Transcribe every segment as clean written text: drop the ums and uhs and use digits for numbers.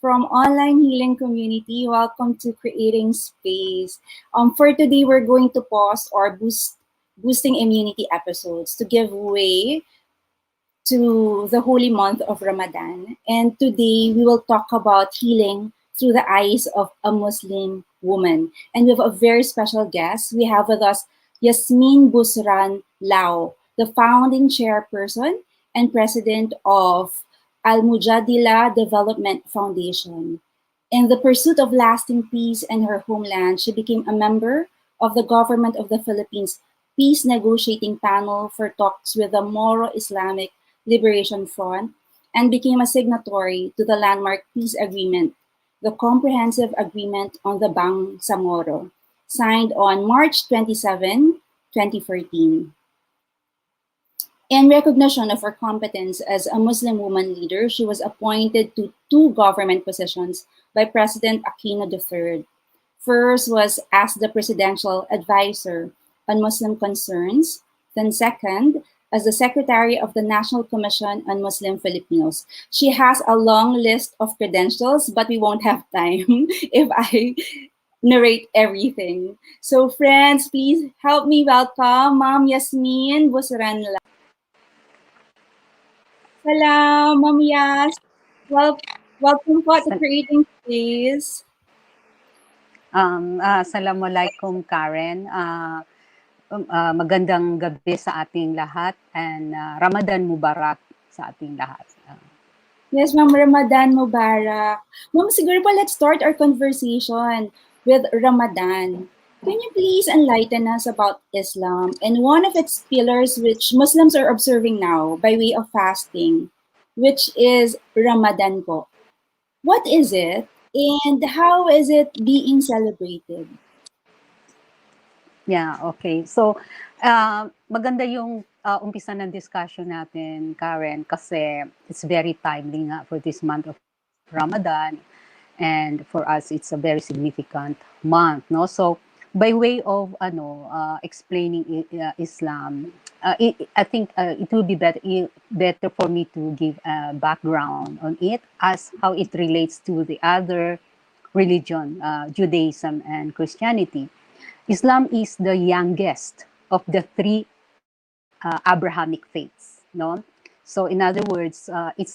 from online healing community. Welcome to Creating Space. For today, we're going to pause our boosting immunity episodes to give way to the holy month of Ramadan. And today, we will talk about healing through the eyes of a Muslim woman. And we have a very special guest. We have with us Yasmin Busran Lao, the founding chairperson and president of Al Mujadila Development Foundation. In the pursuit of lasting peace in her homeland, she became a member of the government of the Philippines peace negotiating panel for talks with the Moro Islamic Liberation Front and became a signatory to the landmark peace agreement, the Comprehensive Agreement on the Bangsamoro, signed on March 27, 2014. In recognition of her competence as a Muslim woman leader, she was appointed to two government positions by President Aquino III. First was as the Presidential Advisor on Muslim Concerns, then second, as the Secretary of the National Commission on Muslim Filipinos. She has a long list of credentials, but we won't have time if I narrate everything. So friends, please help me welcome Ma'am Yasmin Busran. Salam, Ma'am Yas. Welcome po to Creating Space. Assalamualaikum, Karen. Magandang gabi sa ating lahat and Ramadan Mubarak sa ating lahat. Yes, Ma'am, Ramadan Mubarak. Ma'am, siguro po let's start our conversation with Ramadan. Can you please enlighten us about Islam and one of its pillars which Muslims are observing now by way of fasting, which is Ramadan po? What is it and how is it being celebrated? Yeah, okay. So, maganda yung umpisa ng discussion natin, Karen, kasi it's very timely nga for this month of Ramadan. And for us, it's a very significant month, no? So, by way of explaining Islam, I think it will be better for me to give a background on it as how it relates to the other religion, Judaism and Christianity. Islam is the youngest of the three Abrahamic faiths, no? So, in other words, it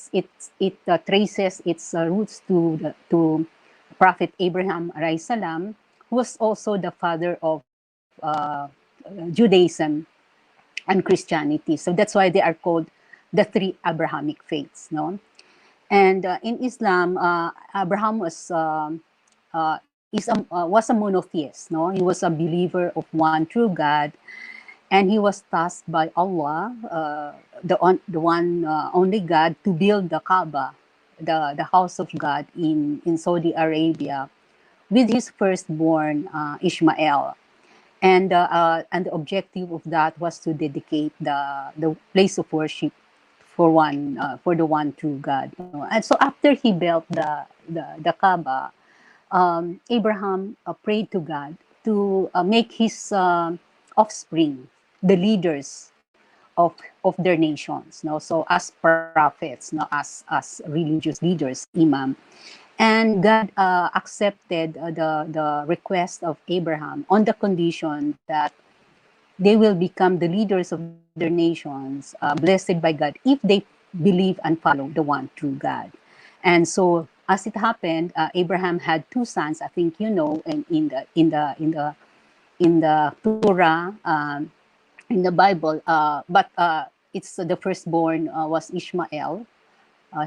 traces its roots to Prophet Abraham alayhi salam, who was also the father of Judaism and Christianity. So that's why they are called the three Abrahamic faiths, no? And in Islam, Abraham was a monotheist, no? He was a believer of one true God, and he was tasked by Allah, the one only God, to build the Kaaba, the house of God in Saudi Arabia, with his firstborn Ishmael. And the objective of that was to dedicate the place of worship for the one true God. And so after he built the Kaaba, Abraham prayed to God to make his offspring the leaders of their nations. No? So as prophets, no? as religious leaders, imam. And God accepted the request of Abraham on the condition that they will become the leaders of their nations, blessed by God, if they believe and follow the one true God. And so, as it happened, Abraham had two sons. I think you know, in the Torah, in the Bible. But it's the firstborn was Ishmael,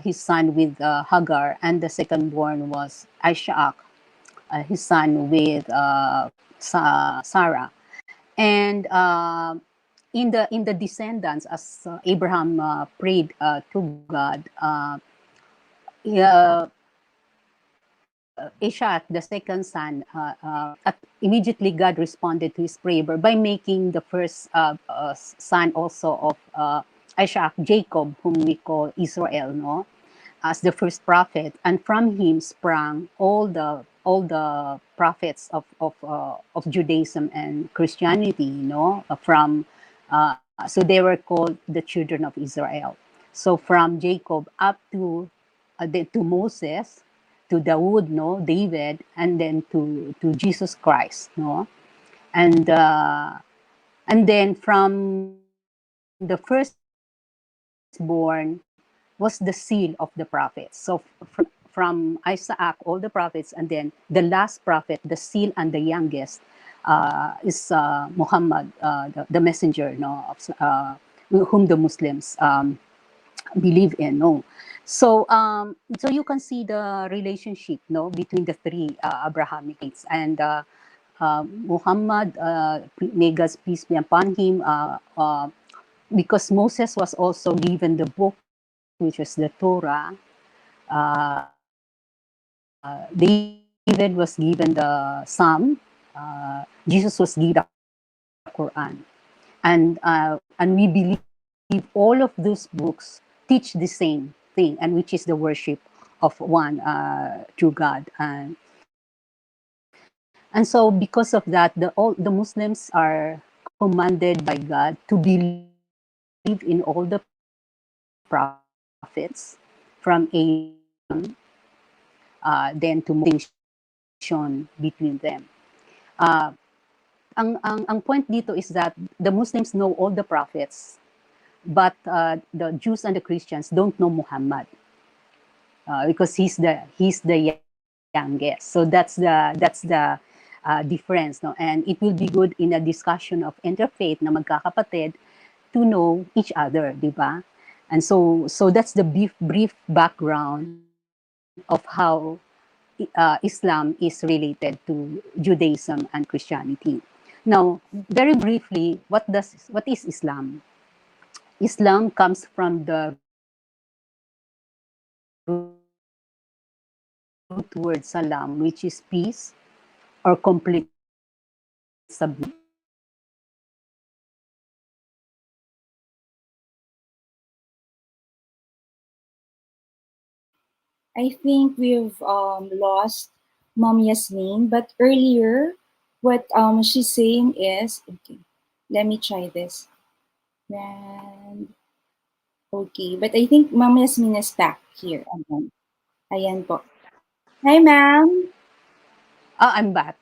his son with Hagar, and the secondborn was Isaac, his son with Sarah. And in the descendants, as Abraham prayed to God, Ishak, the second son, immediately God responded to his prayer by making the first son also of Ishak, Jacob, whom we call Israel, no, as the first prophet, and from him sprang all the prophets of Judaism and Christianity, no, so they were called the children of Israel. So from Jacob up to Moses, to Dawood, no, David, and then to Jesus Christ, no, and uh, and then from the firstborn was the seal of the prophets. So from Isaac, all the prophets, and then the last prophet, the seal and the youngest, is Muhammad, the messenger, no, whom the Muslims believe in. No, so you can see the relationship, no, between the three Abrahamic faiths, and Muhammad, may God's peace be upon him, because Moses was also given the book, which was the Torah. David was given the Psalm. Jesus was given the Quran, and we believe all of those books teach the same thing, and which is the worship of one true God. And so, because of that, all the Muslims are commanded by God to believe in all the prophets from Abraham, then to Moses, then to distinction between them. Uh, ang point dito is that the Muslims know all the prophets, but the Jews and the Christians don't know Muhammad, because he's the youngest. So that's the difference, no. And it will be good in a discussion of interfaith na magkakapatid to know each other, di ba? And so that's the brief background of how Islam is related to Judaism and Christianity. Now, very briefly, what is Islam? Islam comes from the root word salam, which is peace or complete submission. I think we've lost Mom Yasmin, but earlier, what she's saying is, okay, let me try this. And, okay, but I think Mom Yasmin is back here again. Ayan po. Hi, ma'am. I'm back.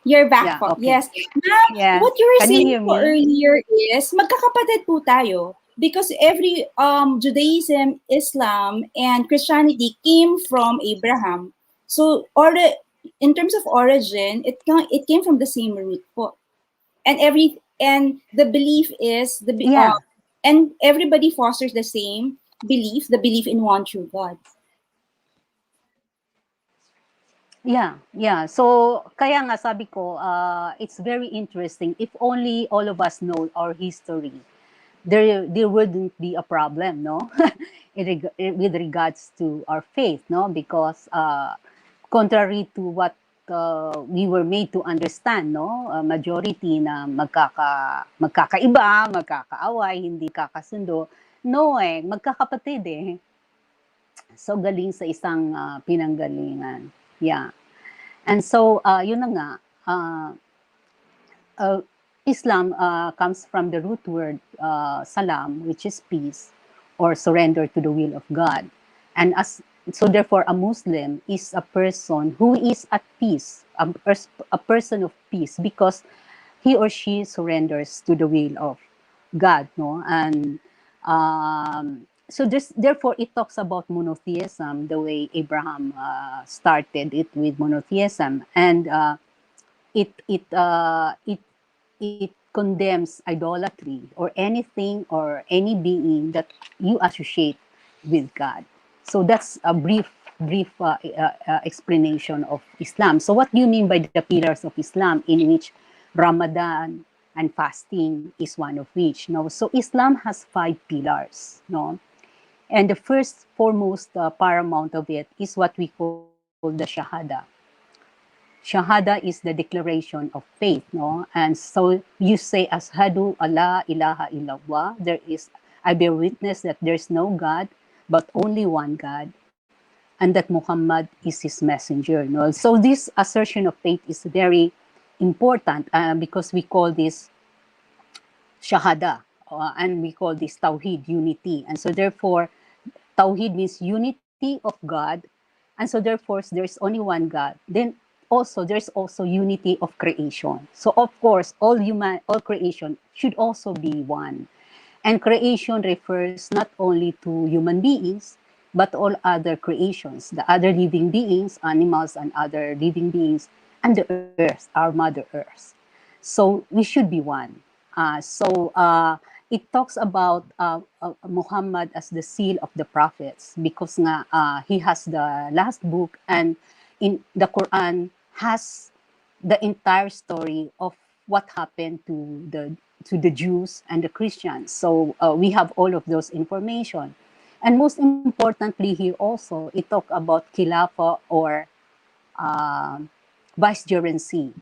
You're back Yeah, po. okay. Yes. Ma'am, Yeah. what you were Can you saying hear po me? earlier is magkakapatid po tayo because every Judaism, Islam, and Christianity came from Abraham. So, in terms of origin, it came from the same root po. And the belief is Yeah. and everybody fosters the same belief, the belief in one true God. Yeah. So, kaya nga sabi ko, it's very interesting. If only all of us know our history, there wouldn't be a problem, no? With regards to our faith, no? Because contrary to what we were made to understand, no? Majority na magkakaiba, magkakaaway, hindi kakasundo. No magkakapatid eh. So, galing sa isang pinanggalingan. Yeah. And so, yun na nga, uh, uh, Islam comes from the root word salam, which is peace or surrender to the will of God. And so therefore, a Muslim is a person who is at peace, a person of peace, because he or she surrenders to the will of God, no? And so therefore, it talks about monotheism, the way Abraham started it with monotheism, and it it uh, it it condemns idolatry or anything or any being that you associate with God. So that's a brief explanation of Islam. So what do you mean by the pillars of Islam, in which Ramadan and fasting is one of which? No, so Islam has 5 pillars. No, and the first foremost paramount of it is what we call the Shahada. Shahada is the declaration of faith, no? And so you say, Ashadu Allah ilaha illallah. I bear witness that there's no God, but only one God, and that Muhammad is his messenger, no? So this assertion of faith is very important, because we call this Shahada, and we call this Tawhid, unity. And so therefore, Tawhid means unity of God, And so therefore, there's only one God. Then also, there's also unity of creation. So of course, all creation should also be one. And creation refers not only to human beings, but all other creations, the other living beings, animals and other living beings, and the earth, our Mother Earth. So we should be one. It talks about Muhammad as the seal of the prophets because nga, he has the last book, and in the Quran has the entire story of what happened to the Jews and the Christians. So we have all of those information. And most importantly here also, it talk about Khilafah or uh, vicegerency,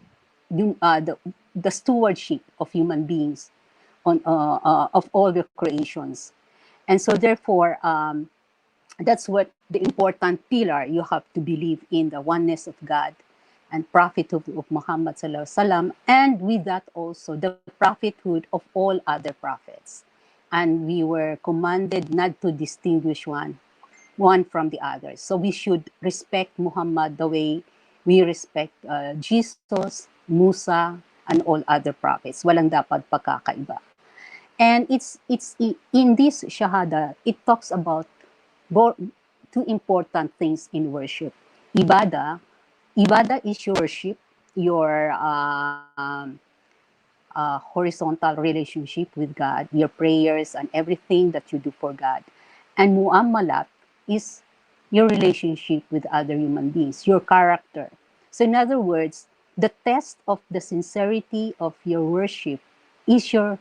the stewardship of human beings of all the creations. And so therefore, that's what the important pillar you have to believe in the oneness of God and prophethood of Muhammad sallallahu alaihi wasallam, and with that also the prophethood of all other prophets. And we were commanded not to distinguish one from the other. So we should respect Muhammad the way we respect Jesus, Musa, and all other prophets. Walang dapat pagkakaiba. And in this shahada, it talks about two important things in worship. Ibadah. Ibadah is your worship, your horizontal relationship with God, your prayers and everything that you do for God. And mu'amalat is your relationship with other human beings, your character. So in other words, the test of the sincerity of your worship is your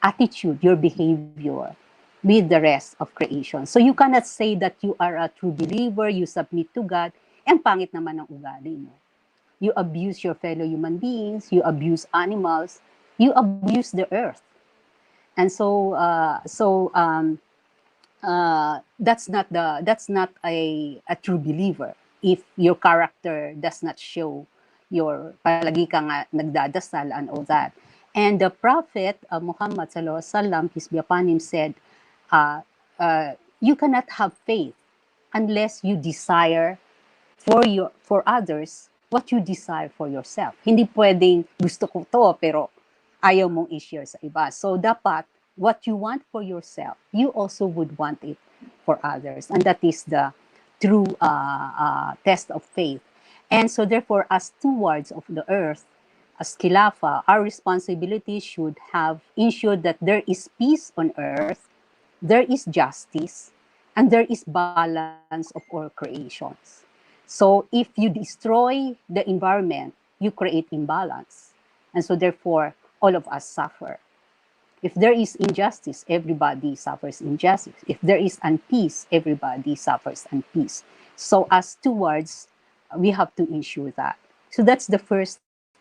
attitude, your behavior with the rest of creation. So you cannot say that you are a true believer, you submit to God, and pangit naman ang ugali mo. You abuse your fellow human beings, you abuse animals, you abuse the earth. And that's not a true believer if your character does not show your palagi ka nga nagdadasal and all that. And the prophet Muhammad sallallahu alaihi wasallam, peace be upon him, said, you cannot have faith unless you desire for others what you desire for yourself. Hindi pwedeng gusto ko to pero ayaw mong i-share sa iba. So dapat what you want for yourself, you also would want it for others. And that is the true test of faith. And so therefore, as stewards of the earth, as Khilafah, our responsibility should have ensured that there is peace on earth, there is justice, and there is balance of all creations. So if you destroy the environment, you create imbalance. And so therefore, all of us suffer. If there is injustice, everybody suffers injustice. If there is unpeace, everybody suffers unpeace. So as stewards, we have to ensure that. So that's the first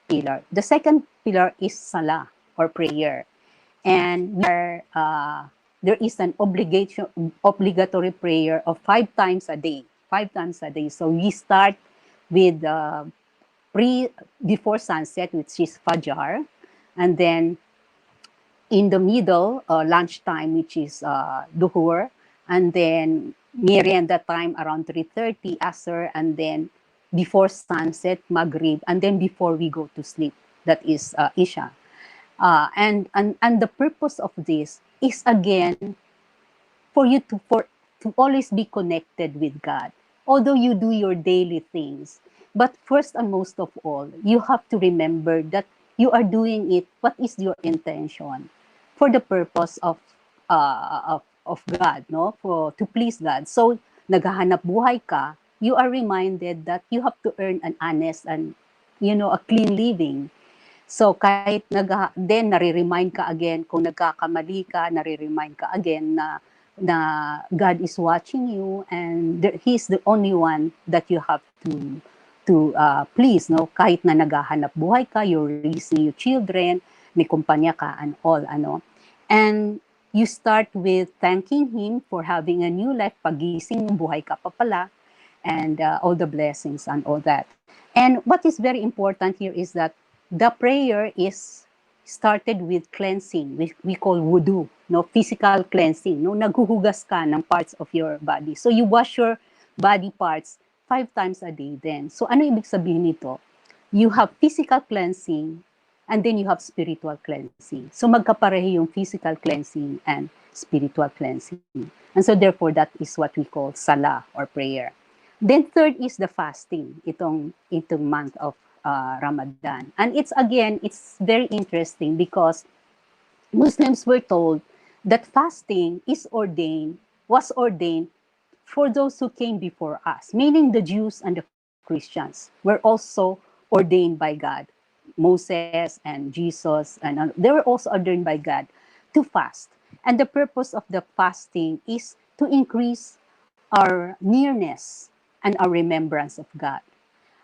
pillar. The second pillar is salah or prayer. And there is an obligatory prayer of 5 times a day. 5 times a day. So we start with before sunset, which is Fajr, and then in the middle, lunchtime, which is Duhur, and then merienda time around 3:30, Asr, and then before sunset, Maghrib, and then before we go to sleep, that is Isha. And the purpose of this is again for you to always be connected with God. Although you do your daily things, but first and most of all, you have to remember that you are doing it. What is your intention? For the purpose of God, no? To please God. So naghahanap buhay ka, you are reminded that you have to earn an honest and a clean living. So kahit then nare-remind ka again kung nagkakamali ka, nare-remind ka again na God is watching you, and He's the only one that you have to please, no? Kahit na naghahanap buhay ka, you're raising your children, may kumpanya ka and all, ano. And you start with thanking Him for having a new life, pagising mo, buhay ka pa pala, and all the blessings and all that. And what is very important here is that the prayer is started with cleansing, we call wudu, no, physical cleansing, no, naghuhugas ka ng parts of your body. So you wash your body parts 5 times a day then. So ano ibig sabihin nito? You have physical cleansing and then you have spiritual cleansing. So magkapareho yung physical cleansing and spiritual cleansing. And so therefore, that is what we call salah or prayer. Then third is the fasting, itong month of Ramadan. And it's very interesting because Muslims were told that fasting was ordained for those who came before us, meaning the Jews and the Christians were also ordained by God. Moses and Jesus, and they were also ordained by God to fast. And the purpose of the fasting is to increase our nearness and our remembrance of God.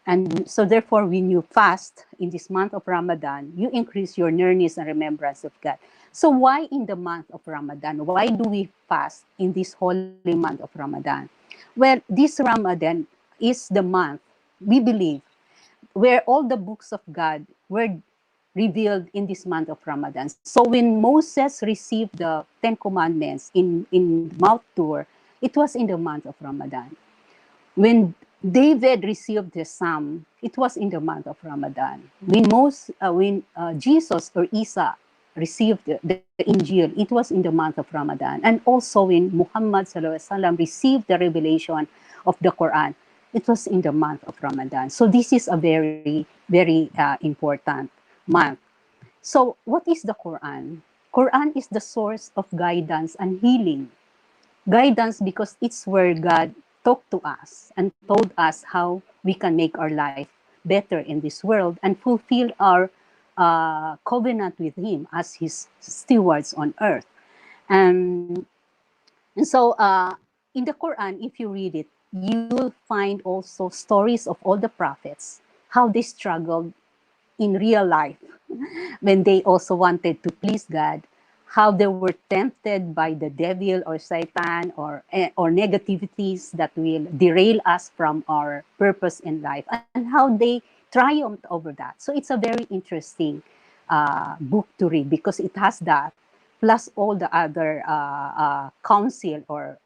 And so therefore, when you fast in this month of Ramadan, you increase your nearness and remembrance of God. So why in the month of Ramadan? Why do we fast in this holy month of Ramadan? Well, this Ramadan is the month, we believe, where all the books of God were revealed in this month of Ramadan. So when Moses received the Ten Commandments in Mount Tur, it was in the month of Ramadan. When David received the Psalm, it was in the month of Ramadan. When Jesus or Isa received the Injil, it was in the month of Ramadan. And also when Muhammad received the revelation of the Quran, it was in the month of Ramadan. So this is a very, very important month. So what is the Quran? Quran is the source of guidance and healing. Guidance because it's where God talked to us and told us how we can make our life better in this world and fulfill our covenant with Him as His stewards on earth. And, and so in the Quran, if you read it, you will find also stories of all the prophets, how they struggled in real life when they also wanted to please God, how they were tempted by the devil or Satan or negativities that will derail us from our purpose in life, and how they triumphed over that. So it's a very interesting book to read because it has that, plus all the other counsel or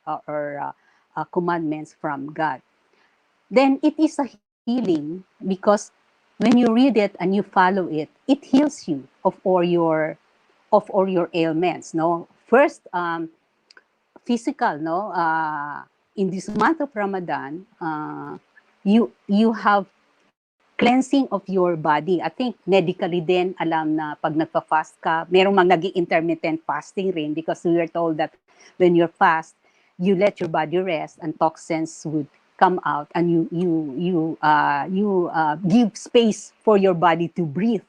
commandments from God. Then it is a healing because when you read it and you follow it, it heals you of all your ailments. No, first physical. No, in this month of Ramadan, you have cleansing of your body. I think medically din alam na pag nagpa-fast ka, merong mga intermittent fasting rin because we are told that when you're fast, you let your body rest and toxins would come out and you give space for your body to breathe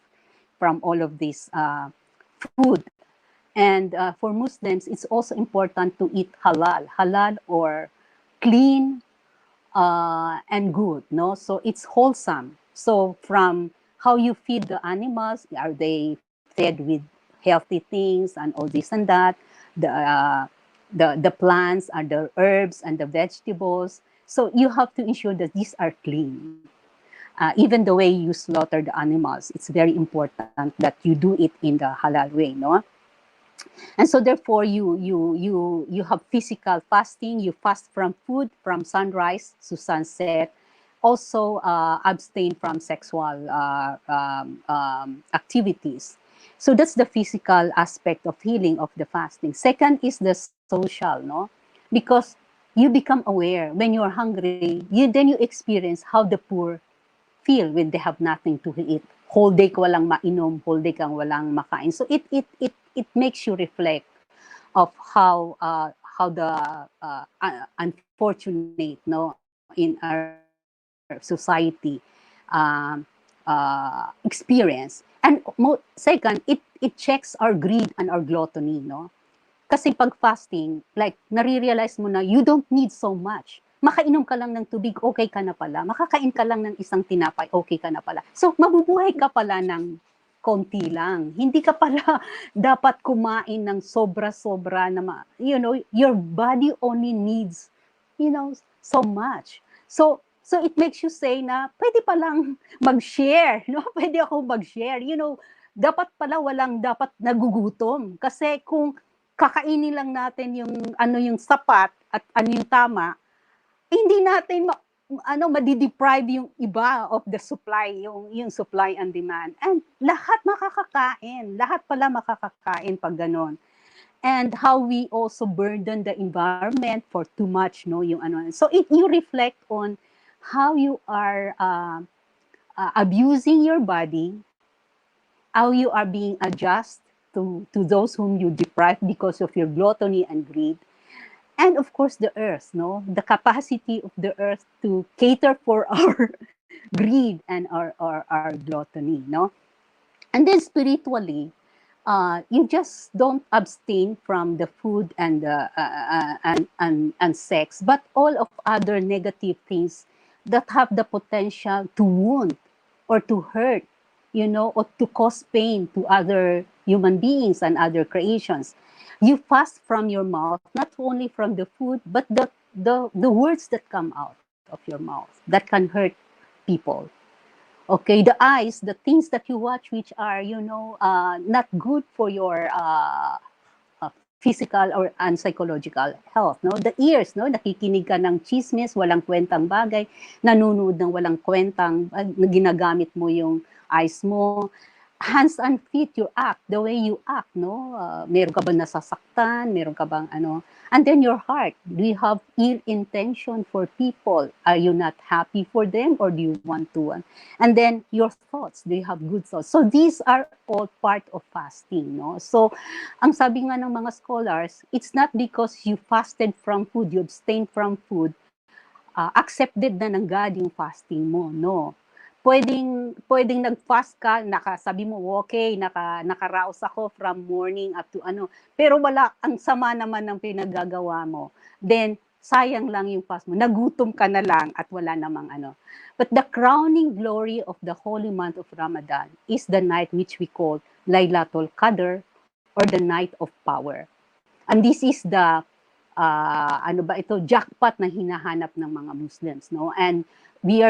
from all of this food. And for Muslims, it's also important to eat halal or clean and good, no? So it's wholesome. So from how you feed the animals, are they fed with healthy things and all this and that? The the plants and the herbs and the vegetables. So you have to ensure that these are clean. Even the way you slaughter the animals, it's very important that you do it in the halal way, no? And so therefore you have physical fasting, you fast from food from sunrise to sunset, also abstain from sexual activities. So that's the physical aspect of healing of the fasting. Second is the social, no? Because you become aware when you're hungry, then you experience how the poor feel when they have nothing to eat. Whole day ka walang mainom, whole day kang walang makain. So it makes you reflect of how the unfortunate, no, in our society experience. And second, it checks our greed and our gluttony, no? Kasi pag fasting, like, nare-realize mo na you don't need so much. Makainom ka lang ng tubig, okay ka na pala. Makakain ka lang ng isang tinapay, okay ka na pala. So, mabubuhay ka pala ng konti lang. Hindi ka pala dapat kumain ng sobra-sobra na, your body only needs, so much. So it makes you say na, pwede palang mag-share, no? Pwede akong mag-share. Dapat pala walang dapat nagugutom. Kasi kung kakainin lang natin yung sapat at ano yung tama, hindi natin madideprive yung iba of the supply, yung supply and demand. And lahat makakakain. Lahat pala makakakain pag ganon. And how we also burden the environment for too much, no, yung ano. So you reflect on how you are abusing your body, how you are being adjust to those whom you deprive because of your gluttony and greed. And of course the earth, no, the capacity of the earth to cater for our greed and our gluttony, no. And then spiritually, you just don't abstain from the food and and sex, but all of other negative things that have the potential to wound or to hurt, or to cause pain to other human beings and other creations. You fast from your mouth, not only from the food, but the words that come out of your mouth that can hurt people. Okay, the eyes, the things that you watch, which are, not good for your physical or and psychological health, no? The ears, no? Nakikinig ka ng chismis, walang kwentang bagay, nanonood ng walang kwentang, ginagamit mo yung eyes mo. Hands and feet, you act, the way you act, no? Meron ka ba nasasaktan? Meron ka bang ano? And then your heart, do you have ill intention for people? Are you not happy for them or do you want to? And then your thoughts, do you have good thoughts? So these are all part of fasting, no? So ang sabi nga ng mga scholars, it's not because you fasted from food, you abstained from food, accepted na ng God yung fasting mo, no? Pwedeng nag-fast ka, sabi mo, okay, nakaraos ako from morning up to ano, pero wala, ang sama naman ng pinagagawa mo, then sayang lang yung fast mo, nagutom ka na lang at wala namang ano. But the crowning glory of the holy month of Ramadan is the night which we call Laylatul Qadr, or the night of power. And this is the jackpot na hinahanap ng mga Muslims, no? And we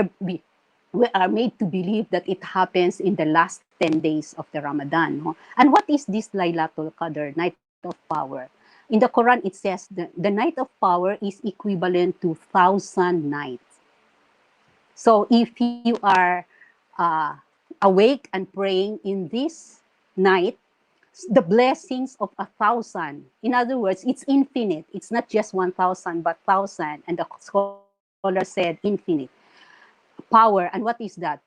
are made to believe that it happens in the last 10 days of the Ramadan, no? And what is this Laylatul Qadr, night of power? In the Quran, it says the night of power is equivalent to 1,000 nights. So if you are awake and praying in this night, the blessings of 1,000. In other words, it's infinite. It's not just 1,000, but 1,000. And the scholar said infinite. Power, and what is that?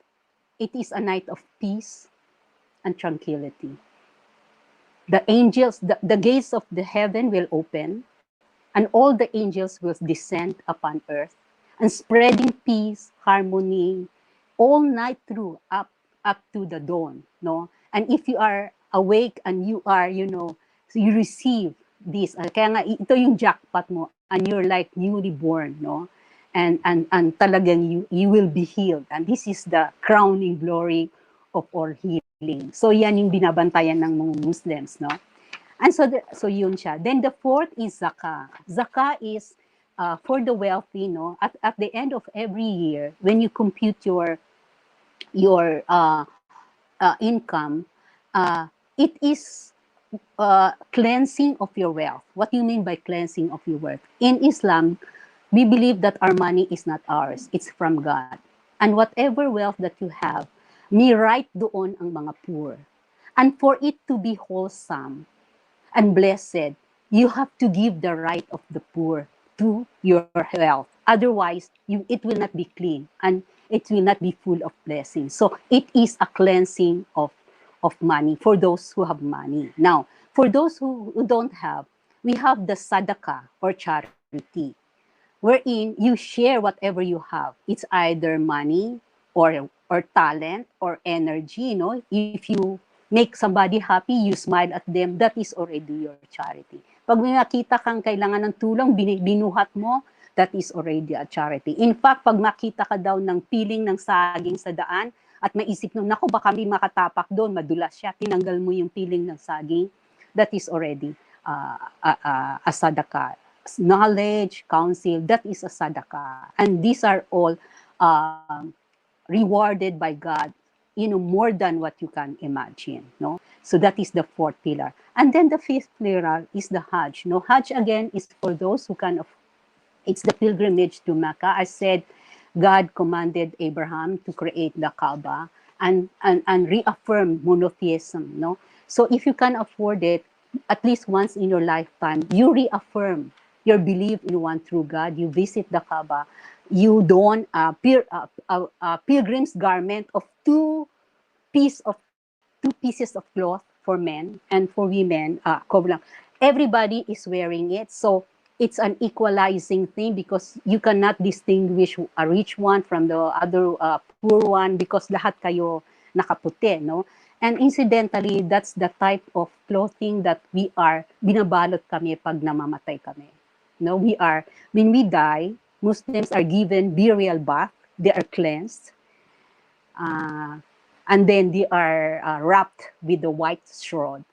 It is a night of peace and tranquility. The angels, the gates of the heaven will open, and all the angels will descend upon earth, and spreading peace, harmony, all night through, up to the dawn, no? And if you are awake and you are, so you receive this, kaya nga, ito yung jackpot mo, and you're like newly born, no? And talagang you will be healed. And this is the crowning glory of all healing. So yan yung binabantayan ng mga Muslims, no? And so yun siya. Then the fourth is zakah. Zakah is for the wealthy, no? At the end of every year, when you compute your income, it is cleansing of your wealth. What do you mean by cleansing of your wealth? In Islam, we believe that our money is not ours, it's from God. And whatever wealth that you have, may right doon ang mga poor. And for it to be wholesome and blessed, you have to give the right of the poor to your wealth. Otherwise, it will not be clean and it will not be full of blessings. So it is a cleansing of money for those who have money. Now, for those who don't have, we have the sadaqah or charity, wherein you share whatever you have. It's either money or talent or energy, If you make somebody happy, you smile at them, that is already your charity. Pag may nakita kang kailangan ng tulong, binuhat mo, that is already a charity. In fact, pag makita ka daw ng piling ng saging sa daan, at maisip mo, naku, baka may makatapak doon, madulas siya, tinanggal mo yung piling ng saging, that is already a sadaqah. Knowledge, counsel, that is a sadaqah. And these are all rewarded by God, more than what you can imagine, no? So that is the fourth pillar. And then the fifth pillar is the Hajj. Hajj again is for those who it's the pilgrimage to Mecca. I said God commanded Abraham to create the Kaaba and reaffirm monotheism. No, so if you can afford it, at least once in your lifetime, you reaffirm your belief in one true God. You visit the Kaaba. You don pilgrim's garment of two pieces of cloth for men, and for women, everybody is wearing it. So it's an equalizing thing, because you cannot distinguish a rich one from the other poor one, because lahat kayo nakaputi, no? And incidentally, that's the type of clothing that we are, binabalot kami pag namamatay kami. No, we are, when we die, Muslims are given burial bath, they are cleansed, uh, and then they are wrapped with the white shroud,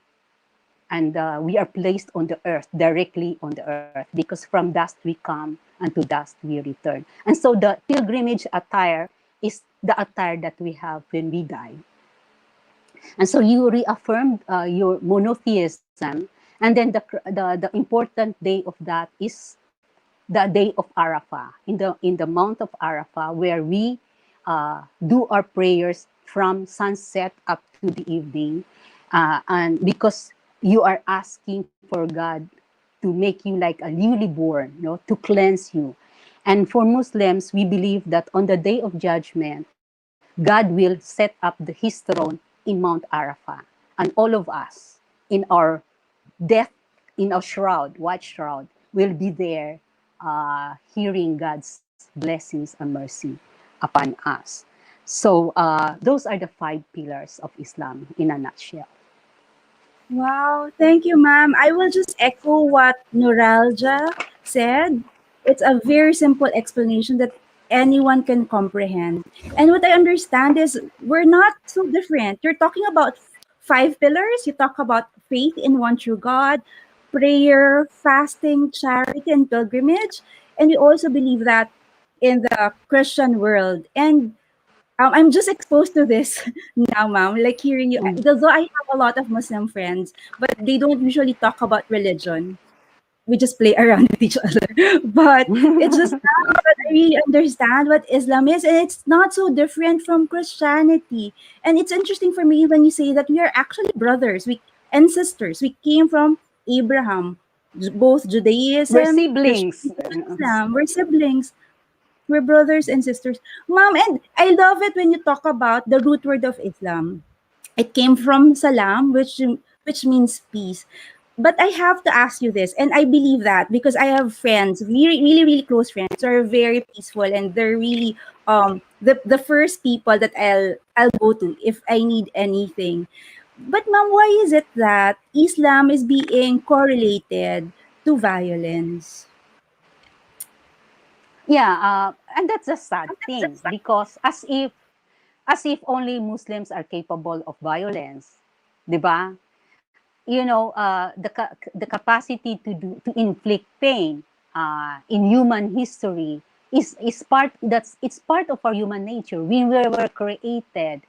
and we are placed on the earth, directly on the earth, because from dust we come and to dust we return. And so the pilgrimage attire is the attire that we have when we die. And so you reaffirm your monotheism. And then the important day of that is the day of Arafah, in the Mount of Arafah, where we do our prayers from sunset up to the evening, and because you are asking for God to make you like a newly born, you know, to cleanse you. And for Muslims, we believe that on the day of judgment, God will set up his throne in Mount Arafah, and all of us in our death, in our shroud, white shroud, will be there, hearing God's blessings and mercy upon us. So those are the 5 pillars of Islam in a nutshell. Wow, thank you, ma'am. I will just echo what Nuralja said. It's a very simple explanation that anyone can comprehend. And what I understand is we're not so different. You're talking about 5 pillars. You talk about faith in one true God, prayer, fasting, charity, and pilgrimage. And we also believe that in the Christian world. And I'm just exposed to this now, ma'am. Like hearing you, Mm. although I have a lot of Muslim friends, but they don't usually talk about religion. We just play around with each other. But it's just now that I really understand what Islam is, and it's not so different from Christianity. And it's interesting for me when you say that we are actually brothers, we and sisters. We came from Abraham, both We're Judaism, siblings. Christianity, and Islam. We're siblings. We're brothers and sisters. Mom, and I love it when you talk about the root word of Islam. It came from salam, which means peace. But I have to ask you this, and I believe that because I have friends, really, really, really close friends, who are very peaceful, and they're really the first people that I'll go to if I need anything. But mom, why is it that Islam is being correlated to violence? Yeah, and that's a sad thing, because as if only Muslims are capable of violence, 'di ba? You know, the capacity to inflict pain in human history is part, that's it's part of our human nature. When we were created,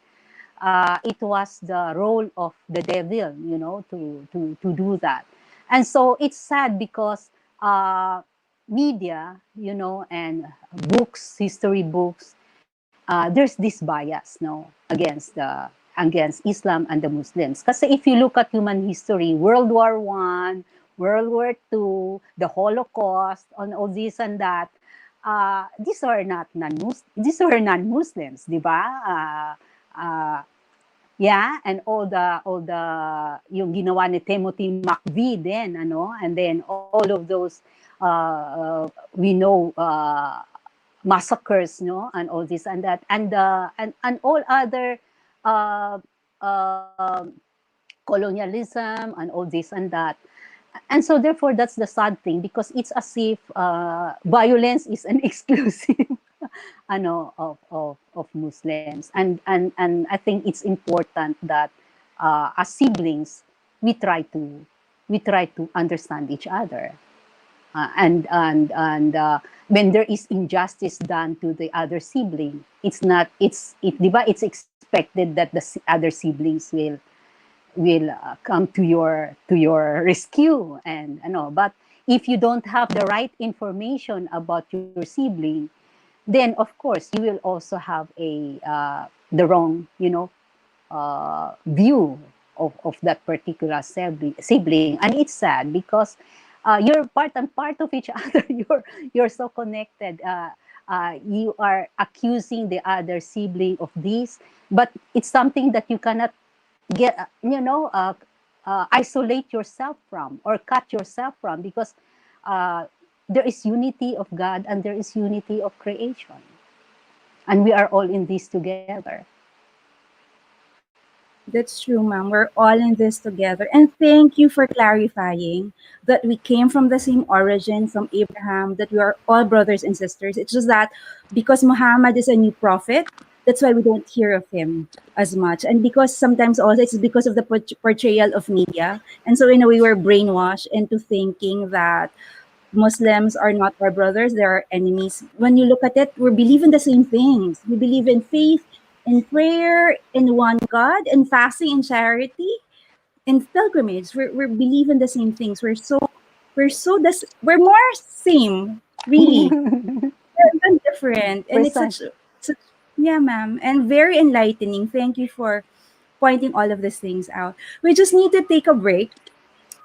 it was the role of the devil, you know, to do that. And so it's sad because media, you know, and books, history books, there's this bias, no, against Islam and the Muslims. Kasi if you look at human history, World War I, World War II, the Holocaust, on all this and that, these were non-Muslims, di ba? Yeah, and all the yung ginawa ni Timothy McVeigh then, ano, and then all of those we know massacres, no, and all this and that, and all other uh, uh, colonialism and all this and that. And so therefore that's the sad thing, because it's as if violence is an exclusive ano of Muslims, and I think it's important that as siblings we try to understand each other, and when there is injustice done to the other sibling, it's not it diba, it's expected that the other siblings will come to your rescue, and but if you don't have the right information about your sibling, then of course you will also have a the wrong, view of that particular sibling, and it's sad because you're part and part of each other. You're so connected. You are accusing the other sibling of this, but it's something that you cannot get, isolate yourself from or cut yourself from, because uh, there is unity of God and there is unity of creation, and we are all in this together. That's true, ma'am. We're all in this together. And thank you for clarifying that we came from the same origin, from Abraham, that we are all brothers and sisters. It's just that because Muhammad is a new prophet, that's why we don't hear of him as much. And because sometimes also it's because of the portrayal of media. And so, in a way, we're brainwashed into thinking that Muslims are not our brothers, they're our enemies. When you look at it, we believe in the same things. We believe in faith, in prayer, in one God, in fasting, in charity, in pilgrimage. We believe in the same things. We're more same, really. We're even different. And it's Precise. such yeah, ma'am. And very enlightening. Thank you for pointing all of these things out. We just need to take a break.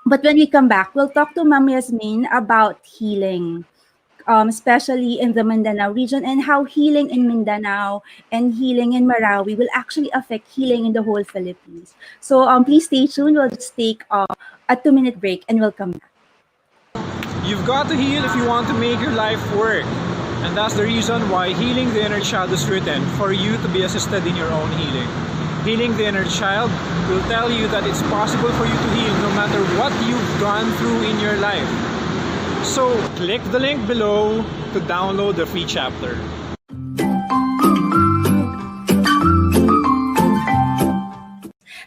But when we come back, we'll talk to Ma'am Yasmin about healing, especially in the Mindanao region, and how healing in Mindanao and healing in Marawi will actually affect healing in the whole Philippines. So please stay tuned. We'll just take a 2-minute break and we'll come back. You've got to heal if you want to make your life work. And that's the reason why Healing the Inner Child is written, for you to be assisted in your own healing. Healing the Inner Child will tell you that it's possible for you to heal no matter what you've gone through in your life. So click the link below to download the free chapter.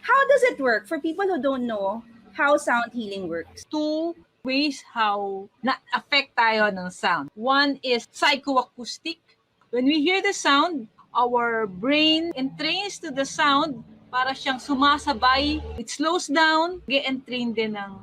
How does it work for people who don't know how sound healing works? Two ways how na-affect tayo ng sound. One is psychoacoustic. When we hear the sound, our brain entrains to the sound para siyang sumasabay. It slows down, mag-entrain din ng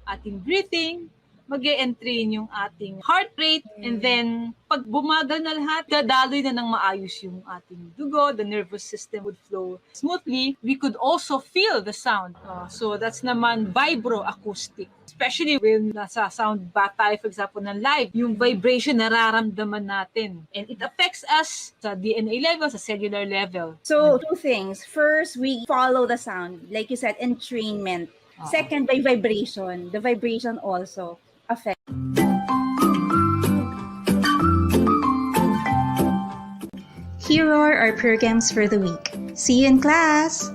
ating breathing, mag-entrain yung ating heart rate, and then pag bumagal na lahat, dadaloy na ng maayos yung ating dugo, the nervous system would flow smoothly. We could also feel the sound. So that's naman vibroacoustic. Especially when nasa sound bath tayo, for example, ng live, yung vibration nararamdaman natin. And it affects us sa DNA level, sa cellular level. So two things. First, we follow the sound. Like you said, entrainment. Second, by vibration. The vibration also affects. Here are our programs for the week. See you in class!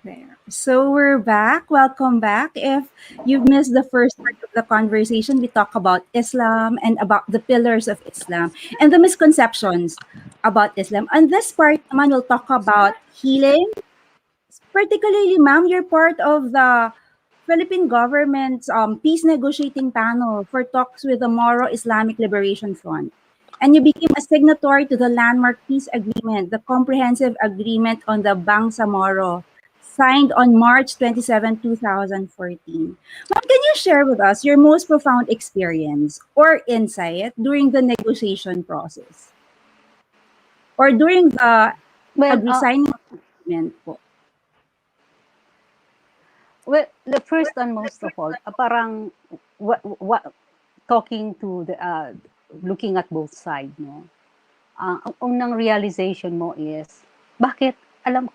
There. So we're back. Welcome back. If you've missed the first part of the conversation, we talk about Islam and about the pillars of Islam and the misconceptions about Islam. And this part, naman, we'll talk about healing. Particularly, ma'am, you're part of the Philippine government's peace negotiating panel for talks with the Moro Islamic Liberation Front. And you became a signatory to the landmark peace agreement, the comprehensive agreement on the Bangsamoro, signed on March 27, 2014. Ma'am, can you share with us your most profound experience or insight during the negotiation process? Or during the Well, signing agreement po? well, the first and most of all, parang what talking to the looking at both sides, no. Ang unang realization mo is bakit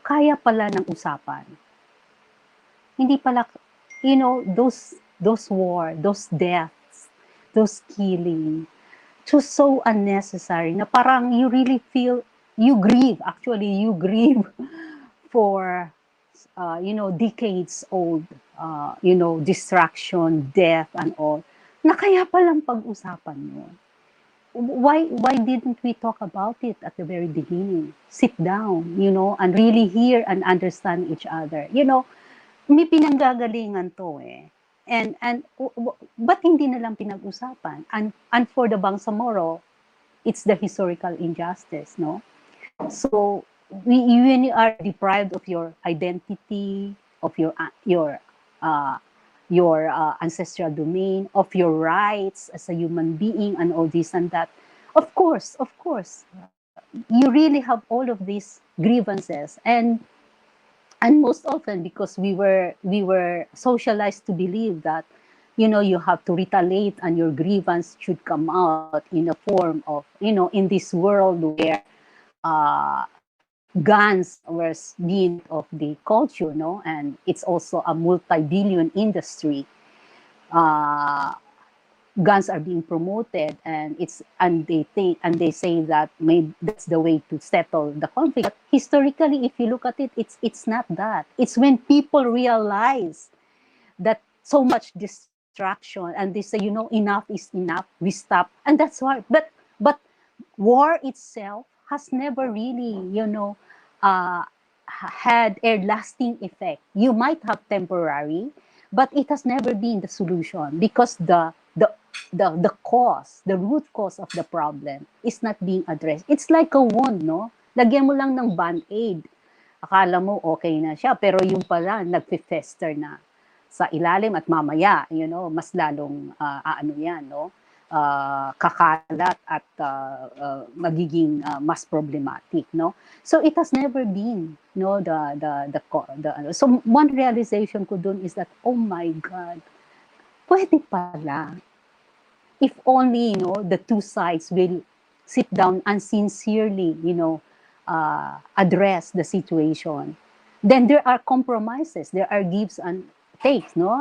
kaya pala ng usapan. Hindi pala, those war, those deaths, those killing, just so unnecessary na parang you really feel, you grieve for, decades old, distraction, death, and all, na kaya palang pag-usapan mo. Why didn't we talk about it at the very beginning? Sit down, and really hear and understand each other. May pinanggagalingan to eh. Ba't hindi na lang pinag-usapan? And for the Bangsamoro, it's the historical injustice, no? So when you are deprived of your identity, of uh, ancestral domain, of your rights as a human being, and all this and that, of course, you really have all of these grievances, and most often because we were socialized to believe that you have to retaliate and your grievance should come out in a form of in this world where guns was being part of the culture, no, and it's also a multi-billion industry. uh, Guns are being promoted, and they think and they say that maybe that's the way to settle the conflict. But historically, if you look at it, it's not that. It's when people realize that so much distraction and they say, enough is enough, we stop, and that's why. But war itself has never really uh, had a lasting effect. You might have temporary, but it has never been the solution because the cause, the root cause of the problem is not being addressed. It's like a wound, no? Lagyan mo lang ng band-aid. Akala mo okay na siya, pero yung pala nagfe-fester na sa ilalim at mamaya, mas lalong ano yan, no? Kakalat at magiging mas problematic, no? So it has never been, no, so one realization ko dun is that, oh my God, pwede pala. If only, the two sides will sit down and sincerely, address the situation. Then there are compromises, there are gives and takes, no?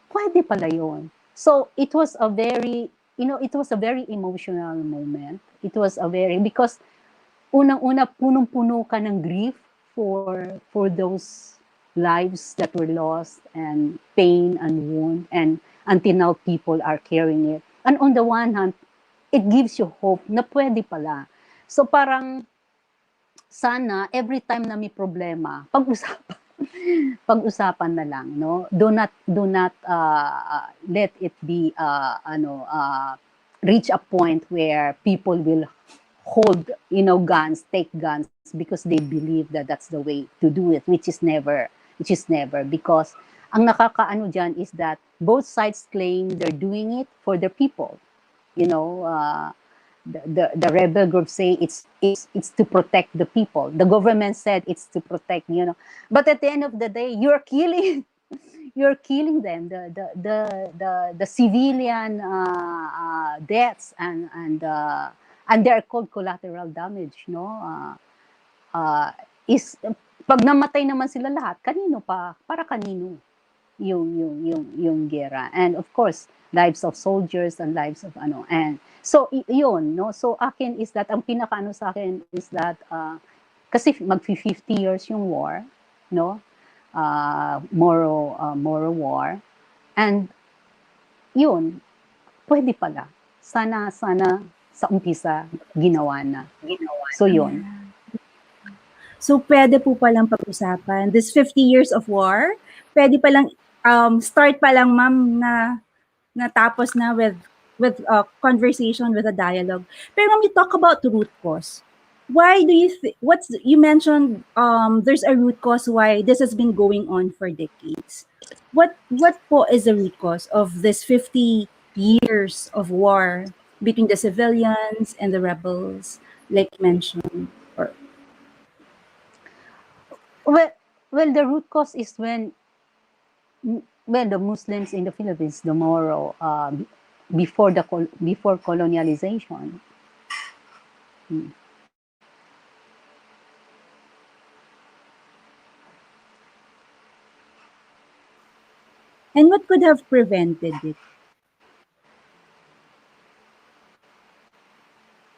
Pwede pala yun. So it was a very, emotional moment. It was a very, because unang-una, punong-puno ka ng grief for those lives that were lost and pain and wound, and until now people are carrying it. And on the one hand, it gives you hope na pwede pala. So parang sana every time na may problema, pag-usapan na lang, no? Do not let it be reach a point where people will hold guns, take guns because they believe that that's the way to do it, which is never, because ang nakakaano dyan is that both sides claim they're doing it for the people. The rebel groups say it's to protect the people. The government said it's to protect, but at the end of the day, you're killing them. The civilian deaths and they're called collateral damage, no? Is pag namatay naman sila lahat, kanino pa? Para kanino yung gera? And of course, lives of soldiers and lives of and so yun, no? So akin is that ang pinakaano sa akin is that kasi mag-50 years yung war, no? Moro war, and yun, pwede pala. Sana sa umpisa ginawa na. So yun. So, pwede po palang pag-usapan. This 50 years of war, pwede palang, start pa lang, ma'am, na natapos na with a conversation, with a dialogue. Pero when we talk about the root cause, why do you think, you mentioned there's a root cause why this has been going on for decades. What po is the root cause of this 50 years of war between the civilians and the rebels, like you mentioned? Well, the root cause is when the Muslims in the Philippines, the Moro, before colonialization. And what could have prevented it?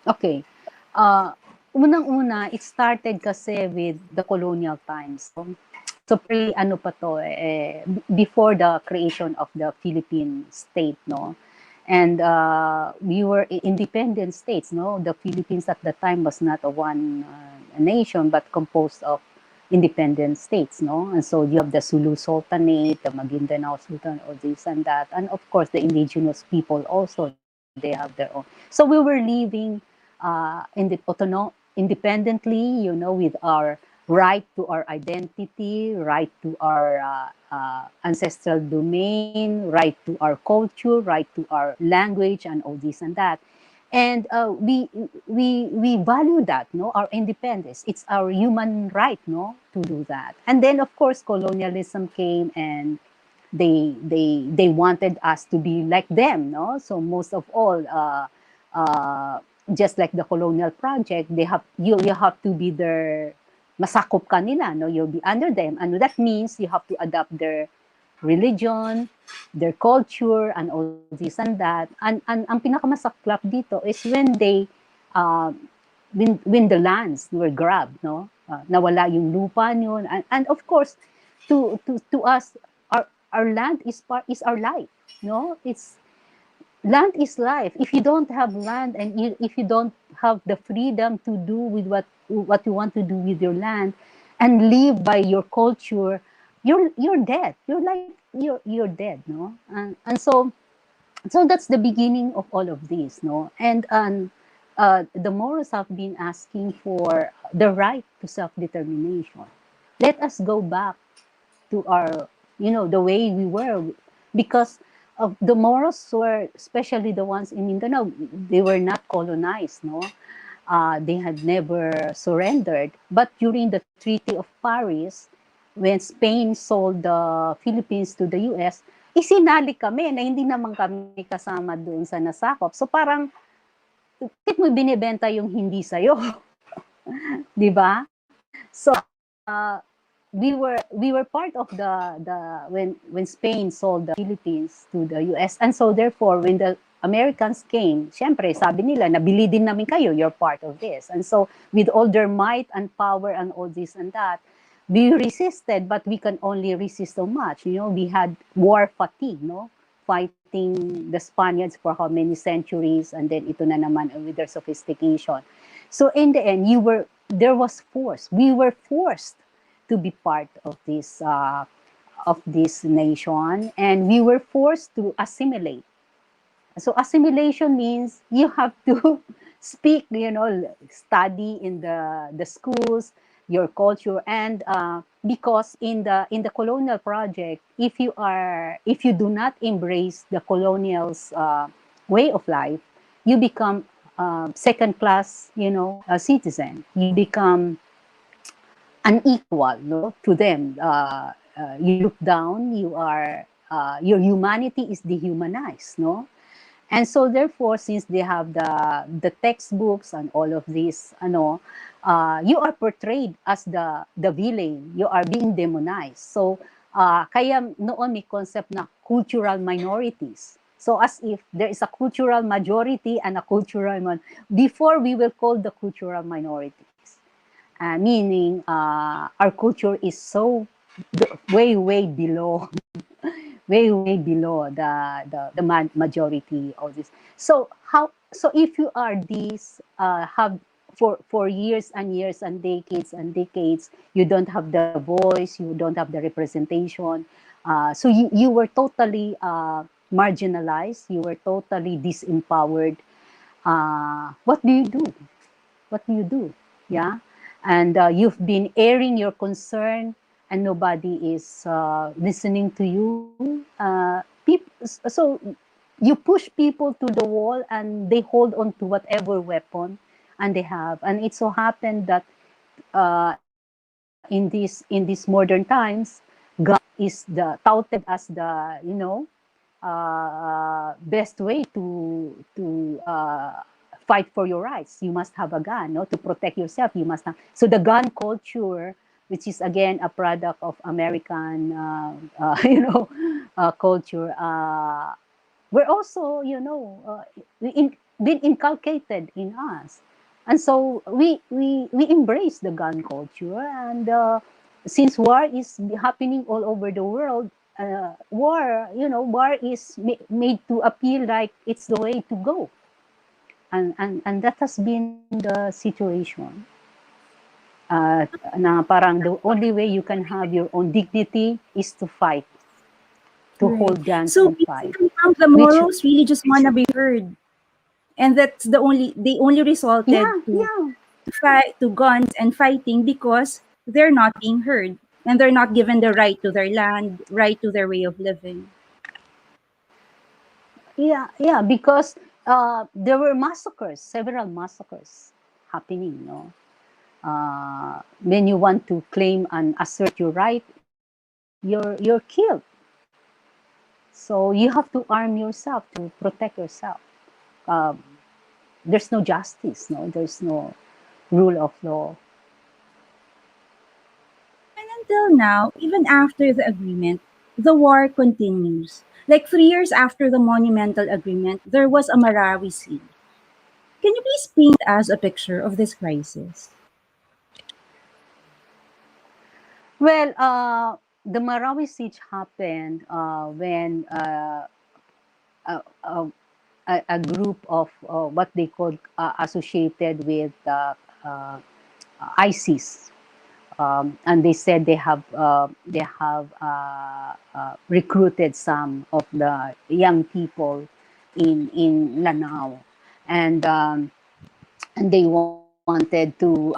Okay. Unang-una, it started kasi with the colonial times. So pa to, before the creation of the Philippine state, no? And we were independent states, no? The Philippines at the time was not a one nation, but composed of independent states, no? And so you have the Sulu Sultanate, the Maguindanao Sultan, all this and that. And of course, the indigenous people also, they have their own. So we were living independently, with our right to our identity, right to our ancestral domain, right to our culture, right to our language, and all this and that. And we value that, no, our independence. It's our human right, no, to do that. And then of course colonialism came, and they wanted us to be like them, no. So most of all, uh, just like the colonial project, you have to be their masakop kanila, no, you'll be under them, and that means you have to adopt their religion, their culture, and all this and that. And ang pinakamasaklap dito is when they uh, when the lands were grabbed, no, nawala yung lupa yun, and of course to us, our land is our life, no. It's land is life. If you don't have land, and if you don't have the freedom to do with what you want to do with your land, and live by your culture, you're dead. You're dead, no. And so that's the beginning of all of this, no. And the Moros have been asking for the right to self-determination. Let us go back to our, the way we were, because of the Moros were, especially the ones in Mindanao, they were not colonized, no. They had never surrendered. But during the Treaty of Paris, when Spain sold the Philippines to the US, isinali kami na hindi naman kami kasama doon sa nasakop. So parang, bakit mo binibenta yung hindi sa'yo? Di ba? So, we were part of the when Spain sold the Philippines to the US, and so therefore when the Americans came, syempre sabi nila, nabili din namin kayo, you're part of this. And so with all their might and power and all this and that, we resisted, but we can only resist so much. We had war fatigue, no, fighting the Spaniards for how many centuries, and then ito na naman with their sophistication. So in the end, there was force. We were forced to be part of this nation, and we were forced to assimilate. So assimilation means you have to speak, study in the schools your culture, and because in the colonial project, if you do not embrace the colonials' way of life, you become second class, a citizen. You become unequal, no, to them. You look down. Your humanity is dehumanized, no. And so therefore, since they have the textbooks and all of this, you are portrayed as the villain. You are being demonized. So kaya noon may concept na cultural minorities. So as if there is a cultural majority and a cultural before we will call the cultural minorities. Meaning our culture is so way below way below the majority of this. So if you are these have for years and years and decades, you don't have the voice, you don't have the representation, so you were totally marginalized, you were totally disempowered. What do you do? Yeah. And you've been airing your concern, and nobody is listening to you. So you push people to the wall, and they hold on to whatever weapon and they have. And it so happened that in these modern times, gun is touted as the best way to fight for your rights. You must have a gun, no, to protect yourself. You must have. So the gun culture, which is again a product of American, culture, were also, been inculcated in us, and so we embrace the gun culture. And since war is happening all over the world, war is made to appeal like it's the way to go, and that has been the situation. na parang the only way you can have your own dignity is to fight, to Right. hold guns So and fight. basically, the Which, morals really just wanna be heard, and that's they only resulted yeah, to yeah, fight to guns and fighting because they're not being heard and they're not given the right to their land, right to their way of living. yeah, because there were massacres, several massacres happening, no? When you want to claim and assert your right, you're killed. So you have to arm yourself to protect yourself. Um, there's no justice, no? There's no rule of law. And until now, even after the agreement, the war continues. Like 3 years after the monumental agreement, there was a Marawi siege. Can you please paint us a picture of this crisis? Well, the Marawi siege happened when uh, uh, a group of what they call associated with ISIS, and they said they have recruited some of the young people in Lanao, and they wanted to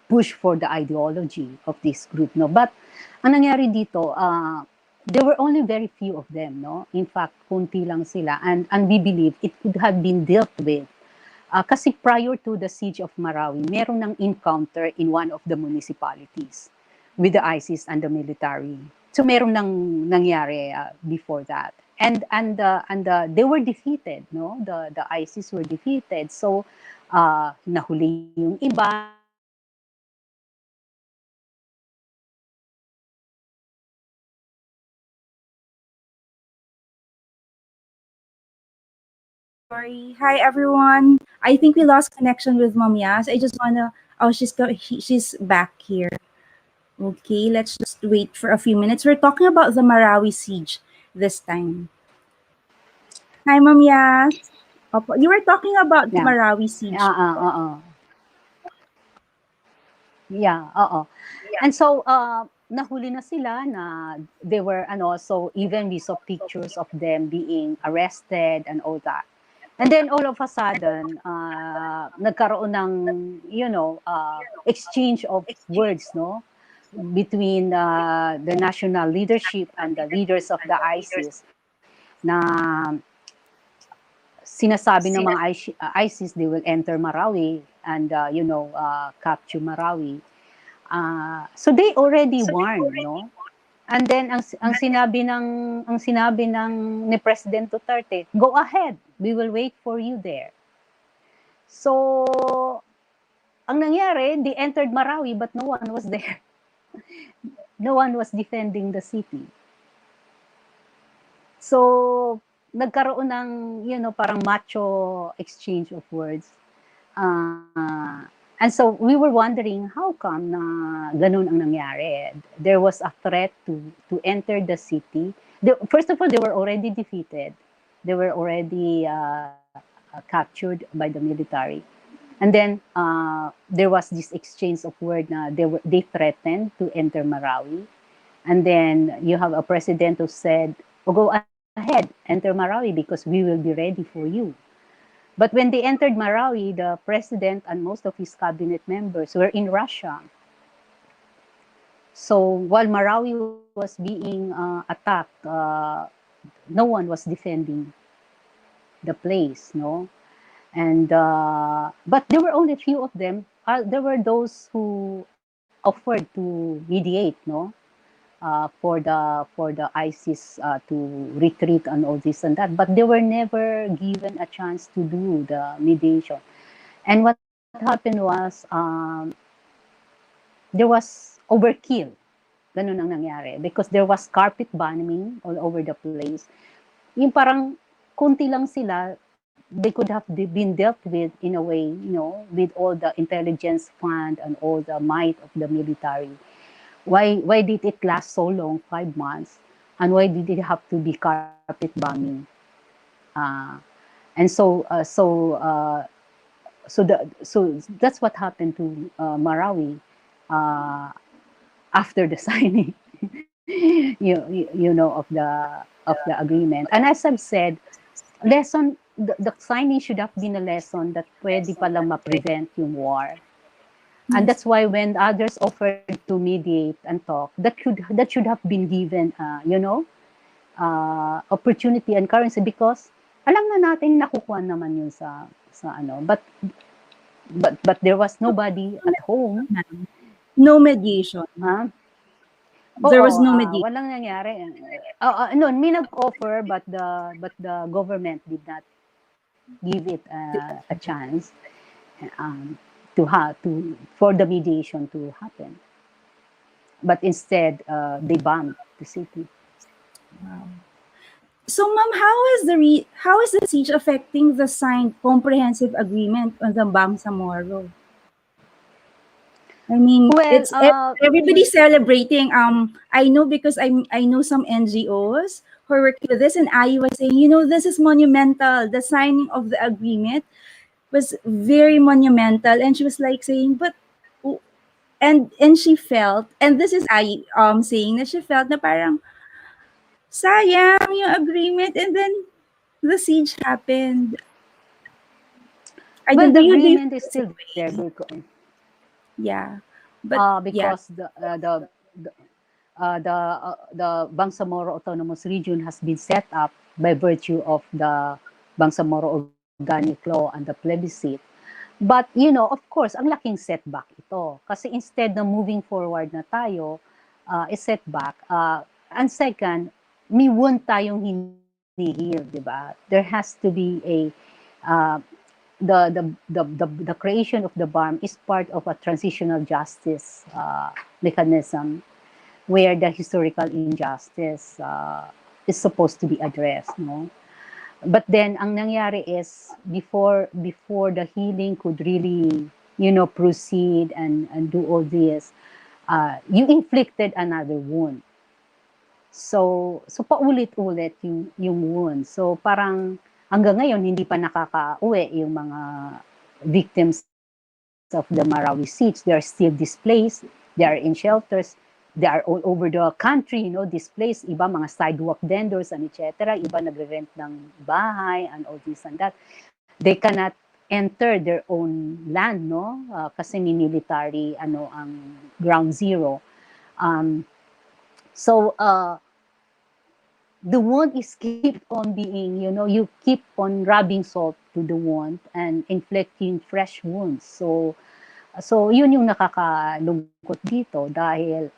push for the ideology of this group, no. But ang nangyari dito, there were only very few of them, no. In fact, kunti lang sila, and we believe it could have been dealt with. Kasi prior to the siege of Marawi, meron ng encounter in one of the municipalities with the ISIS and the military. So meron nang nangyari before that. And they were defeated, no? The ISIS were defeated. So nahuli yung iba, Sorry. Hi everyone. I think we lost connection with Mom Yas. I just wanna. Oh, she's back here. Okay, let's just wait for a few minutes. We're talking about the Marawi siege this time. Hi, Mom Yas. Opo, you were talking about the yeah. Marawi siege. Oo. Yeah, oo. And so, nahuli na sila na they were, so even we saw pictures of them being arrested and all that. And then all of a sudden, nagkaroon ng, exchange of words, no? Between the national leadership and the leaders of the ISIS na sinasabi ng mga ISIS they will enter Marawi and, capture Marawi. So they already warned, no? And then ang sinabi ng ni President Duterte, go ahead, we will wait for you there. So ang nangyari, they entered Marawi but no one was there. No one was defending the city. So nagkaroon ng, parang macho exchange of words. And so we were wondering how come na ganun ang nangyari. There was a threat to enter the city. First of all, they were already defeated. They were already captured by the military. And then there was this exchange of word na they threatened to enter Marawi. And then you have a president who said, oh, go ahead, enter Marawi because we will be ready for you. But when they entered Marawi, the president and most of his cabinet members were in Russia. So while Marawi was being attacked, no one was defending the place, no? And but there were only a few of them. There were those who offered to mediate, no, for the ISIS to retreat and all this and that. But they were never given a chance to do the mediation. And what happened was there was overkill. Ganun ang nangyari because there was carpet bombing all over the place. Yung parang kunti lang sila, they could have been dealt with in a way, with all the intelligence fund and all the might of the military. Why did it last so long, 5 months? And why did it have to be carpet bombing? And so so that's what happened to Marawi uh, after the signing, of the agreement. And as I've said, the signing should have been a lesson that pwede palang ma-prevent yung war. And Yes. that's why when others offered to mediate and talk, that should have been given, opportunity and currency, because alam na natin nakukuha naman yun sa ano. But there was nobody at home. No mediation. Ah, There was oo, no mediation. walang nangyari. No, may nag-offer, but the government did not give it a chance, um, for the mediation to happen. But instead, they bombed the city. Wow. So, ma'am, how is the siege affecting the signed comprehensive agreement on the Bangsamoro? I mean, Well, it's everybody's celebrating. I know because I know some NGOs who are working with this, and I was saying, this is monumental. The signing of the agreement was very monumental, and she was like saying, but and she felt, and this is I saying that she felt na parang sayang yung agreement, and then the siege happened. I well, don't the do you agreement is feel the still same there way? Yeah, but yeah, because the Bangsamoro Autonomous Region has been set up by virtue of the Bangsamoro Organic Law and the plebiscite. But, of course, ang laking setback ito. Kasi instead na moving forward na tayo, is setback. And second, may wound tayong hinihil, di ba? There has to be uh, the creation of the BARM is part of a transitional justice mechanism where the historical injustice is supposed to be addressed, no? But then ang nangyari is before the healing could really proceed and do all this, you inflicted another wound. So paulit-ulit yung wound. So parang hanggang ngayon hindi pa nakakauwi yung mga victims of the Marawi siege. They are still displaced. They are in shelters. They are all over the country, displaced. Iba mga sidewalk vendors and etc. Iba nagre-rent ng bahay and all this and that. They cannot enter their own land, no? Kasi may military ang ground zero. So the wound is keep on being, you keep on rubbing salt to the wound and inflicting fresh wounds. So yun yung nakakalungkot dito dahil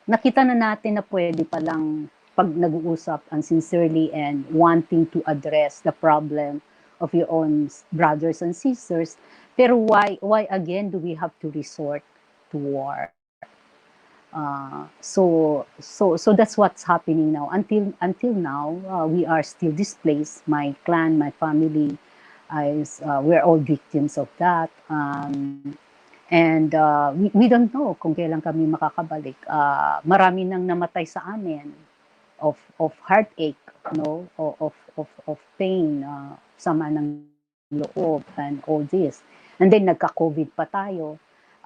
nakita na natin na pwede palang pag nag-uusap and sincerely and wanting to address the problem of your own brothers and sisters. Pero why again do we have to resort to war? So that's what's happening now. Until now, we are still displaced. My clan, my family, we're all victims of that. And we don't know kung kailan kami makakabalik. Marami nang namatay sa amin of heartache, of pain, sama ng loob and all this. And then nagka-COVID pa tayo.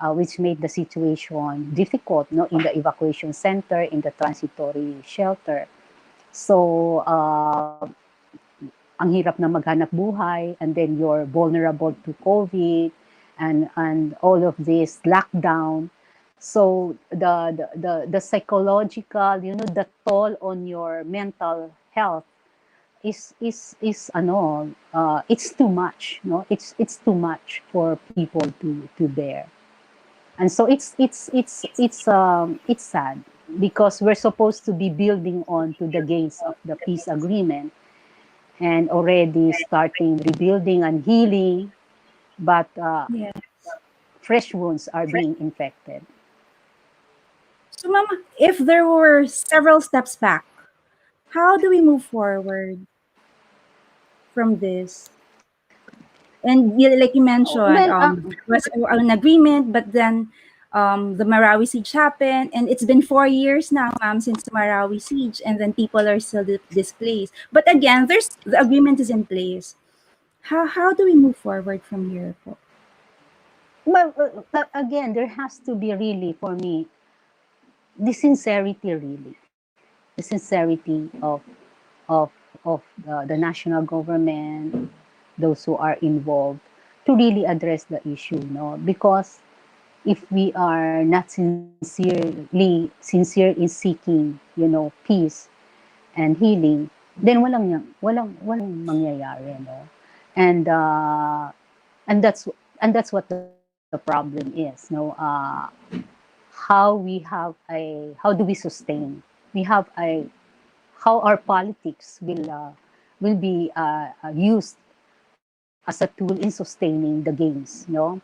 Which made the situation difficult, in the evacuation center, in the transitory shelter. So, ang hirap na maghanap buhay, and then you're vulnerable to COVID, and all of this lockdown. So, the psychological, the toll on your mental health is it's too much, it's too much for people to bear. And so it's sad because we're supposed to be building on to the gains of the peace agreement and already starting rebuilding and healing, but yeah. fresh wounds are being infected. So, ma'am, if there were several steps back, how do we move forward from this? And like you mentioned, Well, there was an agreement, but then the Marawi siege happened, and it's been 4 years now, since the Marawi siege, and then people are still displaced. But again, the agreement is in place. How do we move forward from here po? Well, again, there has to be really, for me, the sincerity really, the sincerity of the national government, those who are involved, to really address the issue, no? Because if we are not sincere in seeking, peace and healing, then walang mangyayari, no? And and that's and that's what the problem is, no? How do we sustain? We have a how our politics will be used as a tool in sustaining the gains, no?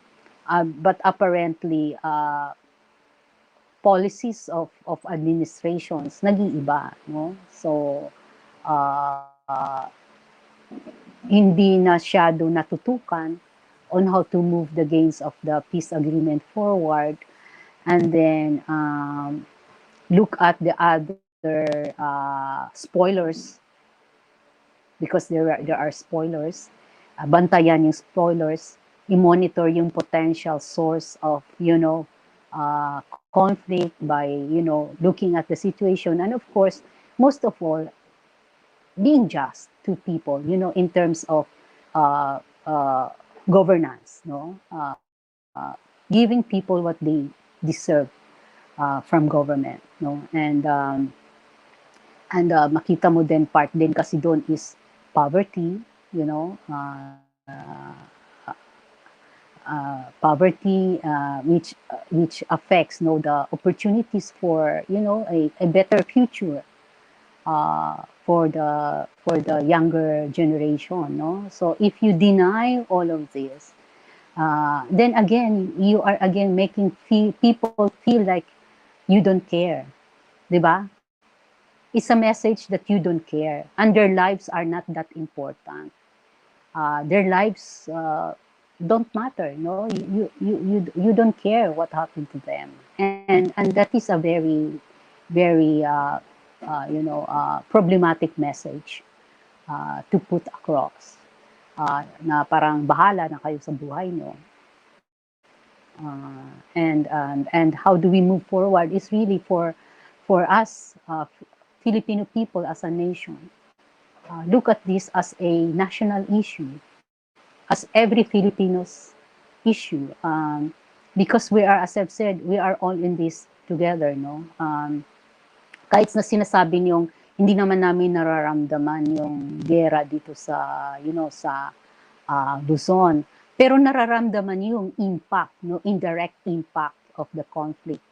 But apparently, policies of administrations nag-iiba, no? So, uh, hindi masyado natutukan on how to move the gains of the peace agreement forward, and then look at the other spoilers, because there are spoilers, bantayan yung spoilers, i-monitor yung potential source of, conflict by, looking at the situation. And of course, most of all, being just to people, in terms of uh, uh, governance, no? Giving people what they deserve from government, no? And makita mo din, part din kasi doon is poverty, poverty, which affects, the opportunities for, a better future for the younger generation, no? So if you deny all of this, then again you are again making people feel like you don't care, di ba? It's a message that you don't care, and their lives are not that important. Their lives don't matter, no? You don't care what happened to them, and that is a very problematic message to put across, na parang bahala na kayo sa buhay nyo. And how do we move forward is really for us, Filipino people as a nation, look at this as a national issue, as every Filipino's issue, because we are, as I've said, we are all in this together, no? Kahit na sinasabi niyong hindi naman namin nararamdaman yung gera dito sa, sa Luzon, pero nararamdaman yung impact, no, indirect impact of the conflict.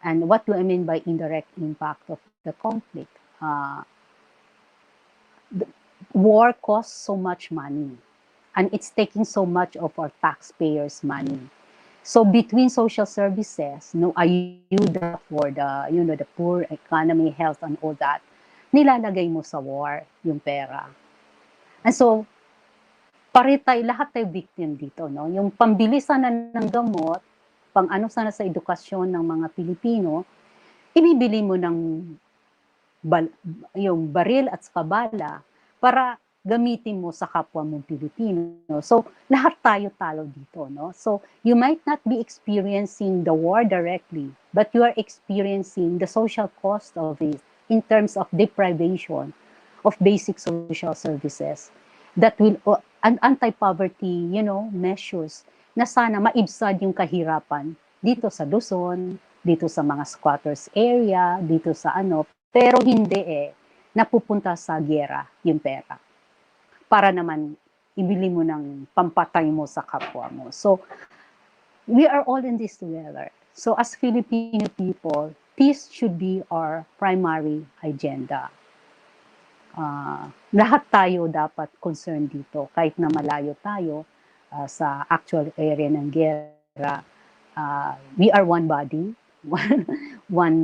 And what do I mean by indirect impact of the conflict? The war costs so much money, and it's taking so much of our taxpayers' money. So between social services, no, ayuda for the poor, economy, health, and all that, nilalagay mo sa war yung pera. And so, lahat tayo victim dito, no? Yung pambili sana ng gamot, pang-ano sana sa edukasyon ng mga Pilipino, ibibili mo ng yung baril at saka bala para gamitin mo sa kapwa mong Pilipino. So, lahat tayo talo dito, no? So, you might not be experiencing the war directly, but you are experiencing the social cost of it in terms of deprivation of basic social services that will, and anti-poverty, measures na sana maibsad yung kahirapan dito sa Luzon, dito sa mga squatters area, dito sa pero hindi napupunta sa giyera yung pera. Para naman ibili mo ng pampatay mo sa kapwa mo. So, we are all in this together. So, as Filipino people, peace should be our primary agenda. Lahat tayo dapat concerned dito, kahit na malayo tayo sa actual area ng giyera. We are one body, one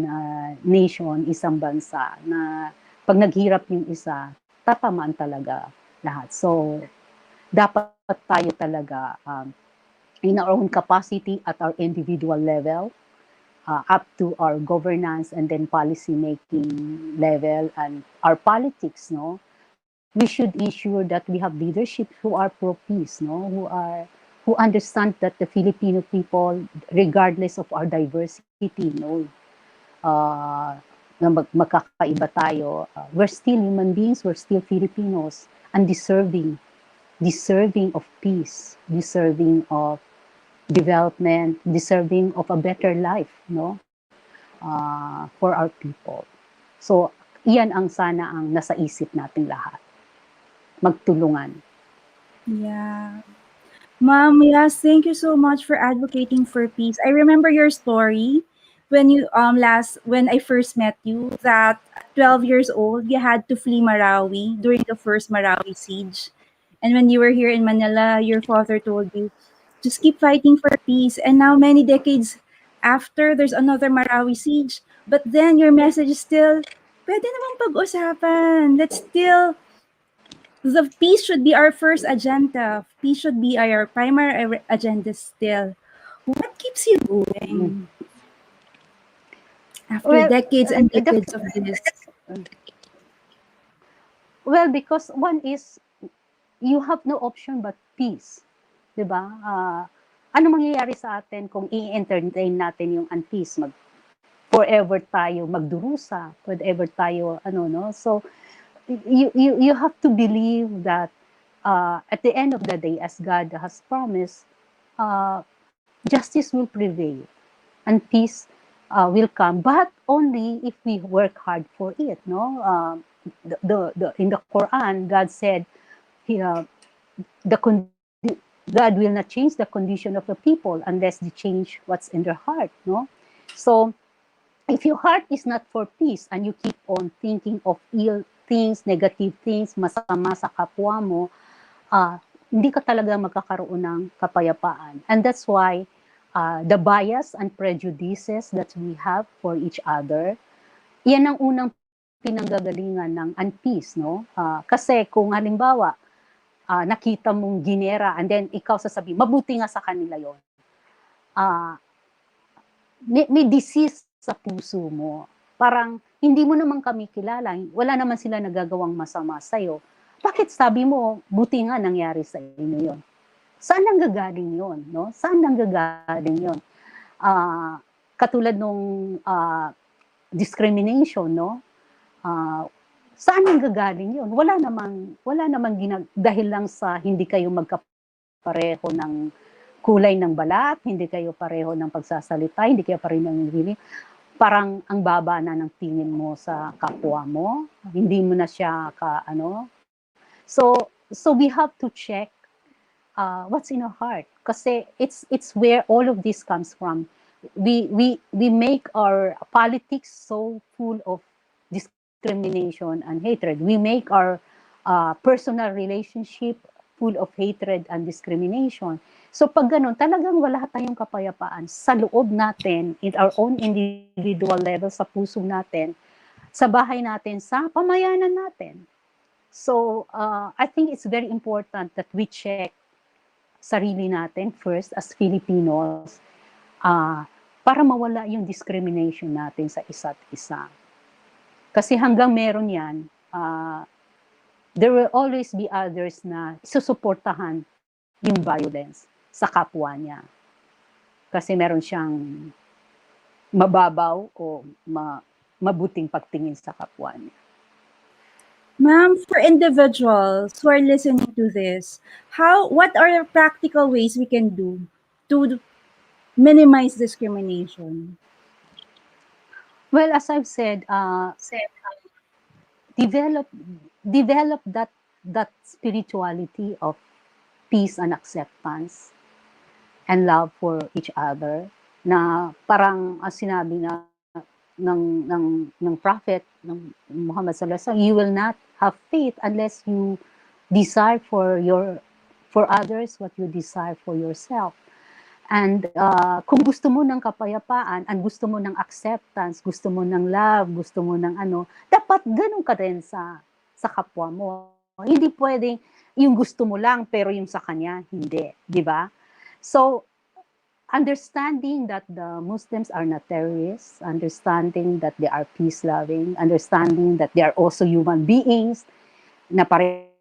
nation, isang bansa, na pag naghirap yung isa, tatamaan talaga lahat. So, dapat tayo talaga in our own capacity at our individual level, up to our governance and then policy making level and our politics, no? We should ensure that we have leadership who are pro peace, no? Who who understand that the Filipino people, regardless of our diversity, uh, na magkakaiba tayo, we're still human beings, we're still Filipinos, and deserving of peace, deserving of development, deserving of a better life, for our people. So, iyan ang sana ang nasa isip nating lahat. Magtulungan. Yeah. Ma'am, yes, thank you so much for advocating for peace. I remember your story when when I first met you, that at 12 years old you had to flee Marawi during the first Marawi siege. And when you were here in Manila, your father told you, just keep fighting for peace. And now many decades after, there's another Marawi siege. But then your message is still, pwede namang pag-usapan. Let's still, the peace should be our first agenda. Peace should be our primary agenda still. What keeps you going after Well, decades and decades of this? Well, because one is, you have no option but peace. Diba? Ano mangyayari sa atin kung i-entertain natin yung unpeace? Forever tayo magdurusa, forever tayo, So, you have to believe that at the end of the day, as God has promised, justice will prevail and peace will come, but only if we work hard for it. In the Quran, God said, God will not change the condition of the people unless they change what's in their heart. So, if your heart is not for peace and you keep on thinking of ill things, negative things, masama sa kapwa mo, hindi ka talaga magkakaroon ng kapayapaan. And that's why the bias and prejudices that we have for each other, yan ang unang pinanggagalingan ng unpeace. Kasi kung halimbawa, nakita mong ginera and then ikaw sasabihin, mabuti nga sa kanila yon. May disease sa puso mo. Parang, hindi mo naman kami kilala. Wala naman sila nagagawang masama sa'yo. Bakit sabi mo, buti nga nangyari sa inyo yon? Saan nanggagaling yon? Saan nanggagaling yon? Katulad nung discrimination, saan nanggagaling yon? Wala namang dahil lang sa hindi kayo magkapareho ng kulay ng balat, hindi kayo pareho ng pagsasalita, hindi kayo pareho ng feeling. Parang ang baba na ng tingin mo sa kapwa mo, hindi mo na siya So we have to check what's in our heart, kasi it's where all of this comes from. We make our politics so full of discrimination and hatred. We make our personal relationship full of hatred and discrimination. So pag ganun, talagang wala tayong kapayapaan sa loob natin, in our own individual level, sa puso natin, sa bahay natin, sa pamayanan natin. So I think it's very important that we check sarili natin first as Filipinos, para mawala yung discrimination natin sa isa't isa. Kasi hanggang meron yan, there will always be others na susuportahan yung violence sa kapwa niya. Kasi meron siyang mababaw o mabuting pagtingin sa kapwa niya. Ma'am, for individuals who are listening to this, what are practical ways we can do to minimize discrimination? Well, as I've said, develop that spirituality of peace and acceptance and love for each other, na parang sinabi na ng prophet ng Muhammad sallallahu alaihi wasallam, you will not have faith unless you desire for others what you desire for yourself. And kung gusto mo ng kapayapaan, and gusto mo ng acceptance, gusto mo ng love, gusto mo ng dapat ganun ka rin sa kapwa mo. Hindi pwedeng yung gusto mo lang pero yung sa kanya hindi, di ba? So understanding that the Muslims are not terrorists, understanding that they are peace-loving, understanding that they are also human beings na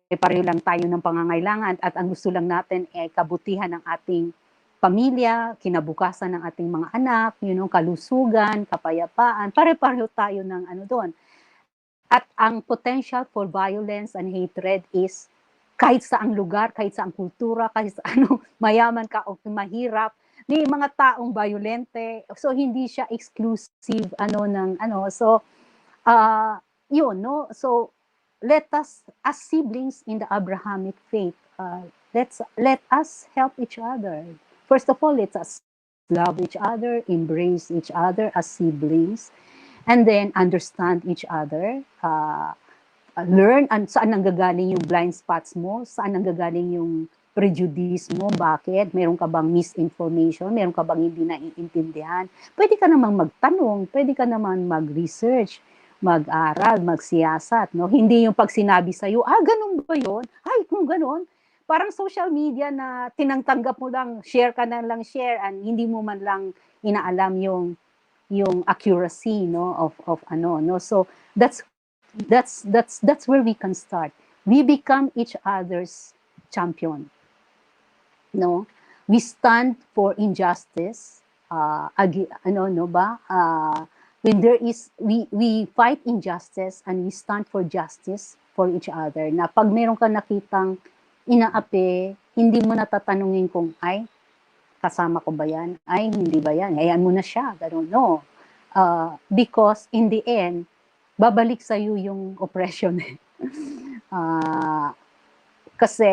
pare-pareho lang tayo ng pangangailangan at ang gusto lang natin ay kabutihan ng ating pamilya, kinabukasan ng ating mga anak, kalusugan, kapayapaan, pare-pareho tayo ng doon. At ang potential for violence and hatred is kahit saang lugar, kahit saang kultura, kahit sa mayaman ka o mahirap, may mga taong violente. So hindi siya exclusive So yun, no? So let us, as siblings in the Abrahamic faith, let us help each other. First of all, let us love each other, embrace each other as siblings, and then understand each other. Learn saan nanggagaling yung blind spots mo, saan nanggagaling yung prejudice mo, bakit, meron ka bang misinformation, meron ka bang hindi naiintindihan. Pwede ka namang magtanong, pwede ka naman mag-research, mag-aral, magsiyasat, no? Hindi yung pag sinabi sa'yo, ganun ba yun? Ay, kung ganun, parang social media na tinangtanggap mo lang, share ka na lang share, and hindi mo man lang inaalam yung accuracy, no, of no. So that's where we can start. We become each other's champion, no. We stand for injustice, when there is, we fight injustice and we stand for justice for each other. Na pag meron ka nakitang inaapi, hindi mo natatanungin kung, ay, kasama ko ba yan? Ay, hindi ba yan? Hayaan mo na siya. Ganun, no. Because in the end, babalik sa iyo yung oppression. Kasi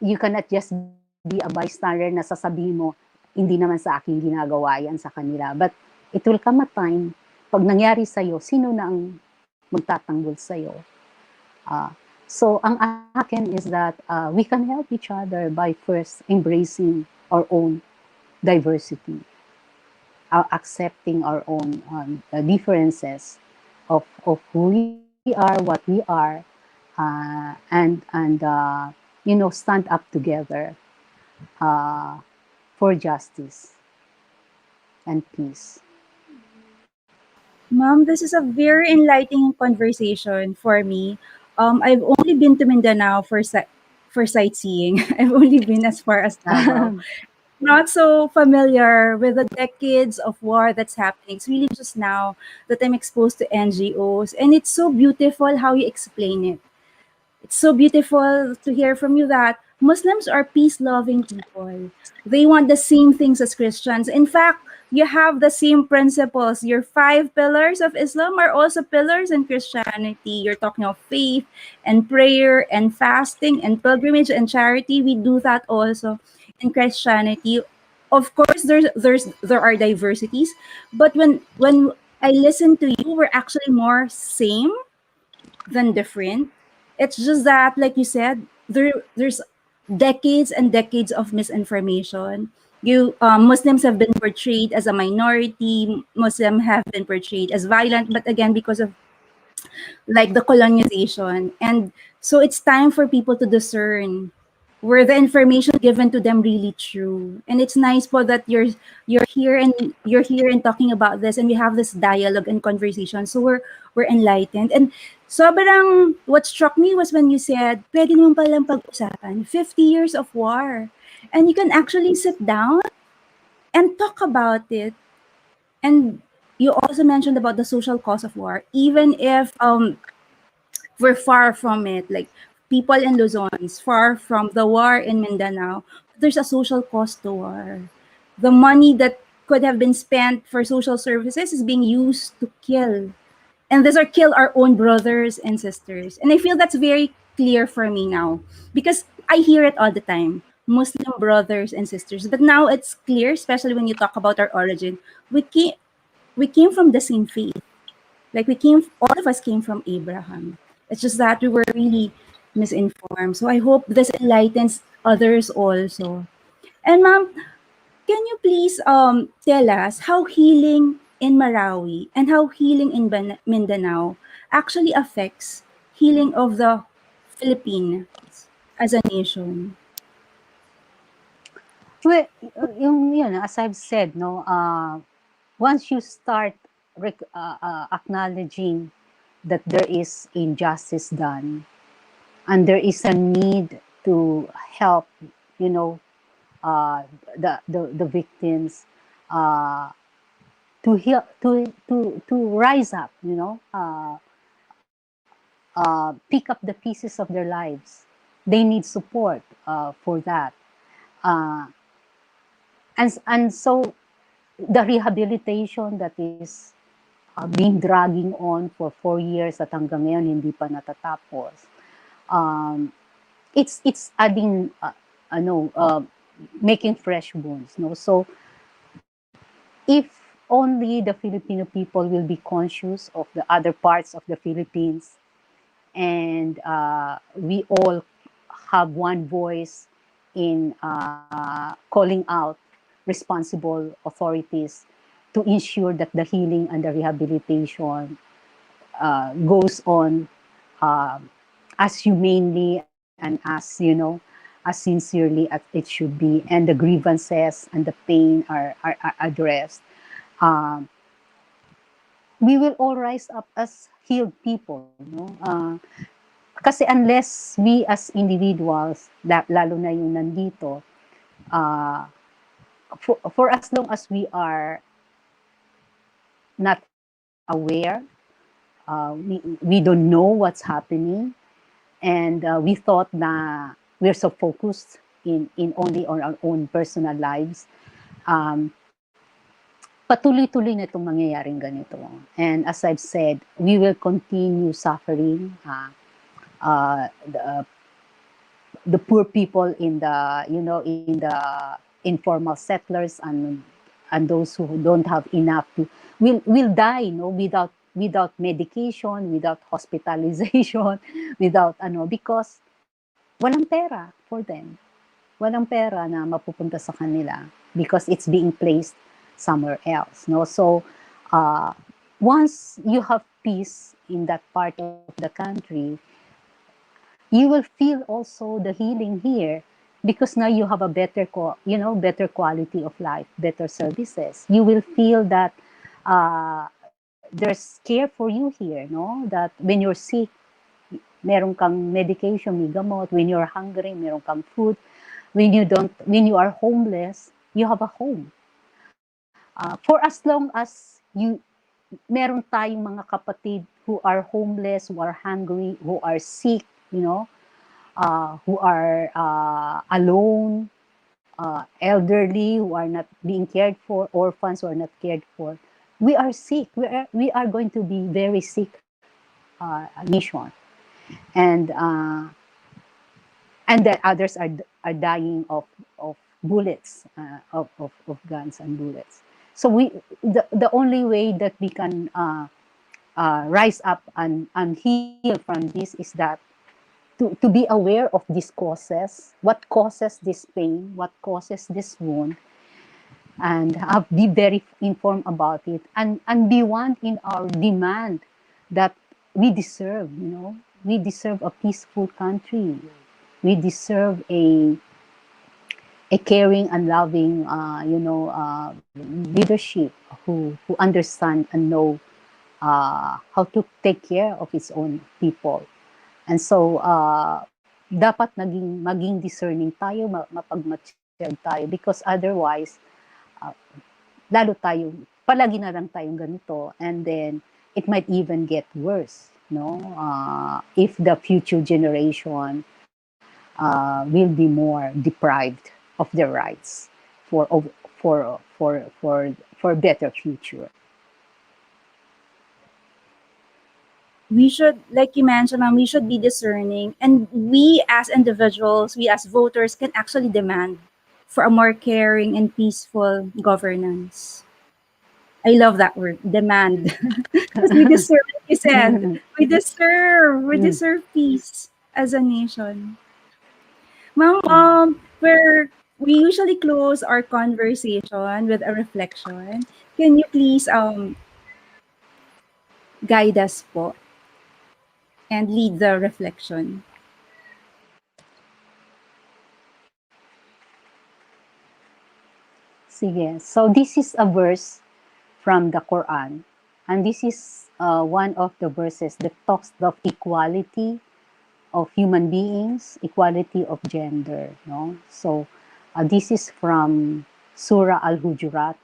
you cannot just be a bystander na sasabihin mo, hindi naman sa akin ginagawa yan sa kanila. But it will come a time, pag nangyari sa iyo, sino na ang magtatanggol sa iyo? So, ang akin is that we can help each other by first embracing our own diversity, accepting our own differences of who we are, what we are, and stand up together for justice and peace. Ma'am, this is a very enlightening conversation for me. I've only been to Mindanao for sightseeing. I've only been as far as Davao. Not so familiar with the decades of war that's happening. It's really just now that I'm exposed to NGOs, and it's so beautiful how you explain it. It's so beautiful to hear from you that Muslims are peace-loving people. They want the same things as Christians. In fact, you have the same principles. Your 5 pillars of Islam are also pillars in Christianity. You're talking of faith and prayer and fasting and pilgrimage and charity. We do that also in Christianity. Of course, there are diversities, but when I listen to you, we're actually more same than different. It's just that, like you said, there's decades and decades of misinformation. Muslims have been portrayed as a minority. Muslims have been portrayed as violent, but again, because of like the colonization, and so it's time for people to discern were the information given to them really true. And it's nice po that you're here and talking about this, and we have this dialogue and conversation, so we're enlightened. And sobrang what struck me was when you said pwede naman palang pag-usapan 50 years of war, and you can actually sit down and talk about it. And you also mentioned about the social cause of war, even if we're far from it, like people in Luzon is far from the war in Mindanao. There's a social cost to war. The money that could have been spent for social services is being used to kill. And these are kill our own brothers and sisters. And I feel that's very clear for me now, because I hear it all the time. Muslim brothers and sisters. But now it's clear, especially when you talk about our origin. We came from the same faith. Like all of us came from Abraham. It's just that we were really misinformed. So I hope this enlightens others also. And ma'am, can you please tell us how healing in Marawi and how healing in Mindanao actually affects healing of the Philippines as a nation? Well, as I've said, no, once you start acknowledging that there is injustice done, and there is a need to help, you know, uh, the victims uh, to heal, to rise up, you know, pick up the pieces of their lives. They need support for that. Uh, and so the rehabilitation that is being dragging on for 4 years at hanggang ngayon hindi pa natatapos. It's adding making fresh wounds, no? So if only the Filipino people will be conscious of the other parts of the Philippines, and we all have one voice in calling out responsible authorities to ensure that the healing and the rehabilitation goes on uh, as humanely and as, you know, as sincerely as it should be, and the grievances and the pain are addressed. Um, we will all rise up as healed people, no? Kasi unless we as individuals, lalo na yung nandito, for as long as we are not aware, we don't know what's happening, and we thought na we're so focused in only on our own personal lives, um, patuloy-tuloy na itong mangyayaring ganito. And as I've said, we will continue suffering. The poor people in the, you know, in the informal settlers, and those who don't have enough to will die, no, without medication, without hospitalization, without because walang pera for them. Walang pera na mapupunta sa kanila because it's being placed somewhere else, no? So once you have peace in that part of the country, you will feel also the healing here, because now you have a better better quality of life, better services. You will feel that there's care for you here, no? That when you're sick, meron kang medication, may gamot. When you're hungry, meron kang food. When you are homeless, you have a home. For as long as meron tayong mga kapatid who are homeless, who are hungry, who are sick, who are alone, elderly, who are not being cared for, orphans who are not cared for. We are sick. We are going to be very sick nation, and that others are dying of bullets, of guns and bullets. So the only way that we can rise up and heal from this is that to be aware of these causes, what causes this pain, what causes this wound, and be very informed about it, and be one in our demand that we deserve, we deserve a peaceful country. We deserve a caring and loving, leadership who understand and know how to take care of its own people. And so, dapat maging discerning tayo, mapag-mature tayo, because otherwise, palagi na lang tayong ganito, and then it might even get worse, no? If the future generation will be more deprived of their rights for better future. We should, like you mentioned, we should be discerning, and we as individuals, we as voters can actually demand for a more caring and peaceful governance. I love that word, demand. Because we deserve, like you said, we deserve peace as a nation. Ma'am, we usually close our conversation with a reflection. Can you please guide us po and lead the reflection? Sige. So this is a verse from the Quran, and this is one of the verses that talks of equality of human beings, equality of gender. No? So this is from Surah Al-Hujurat,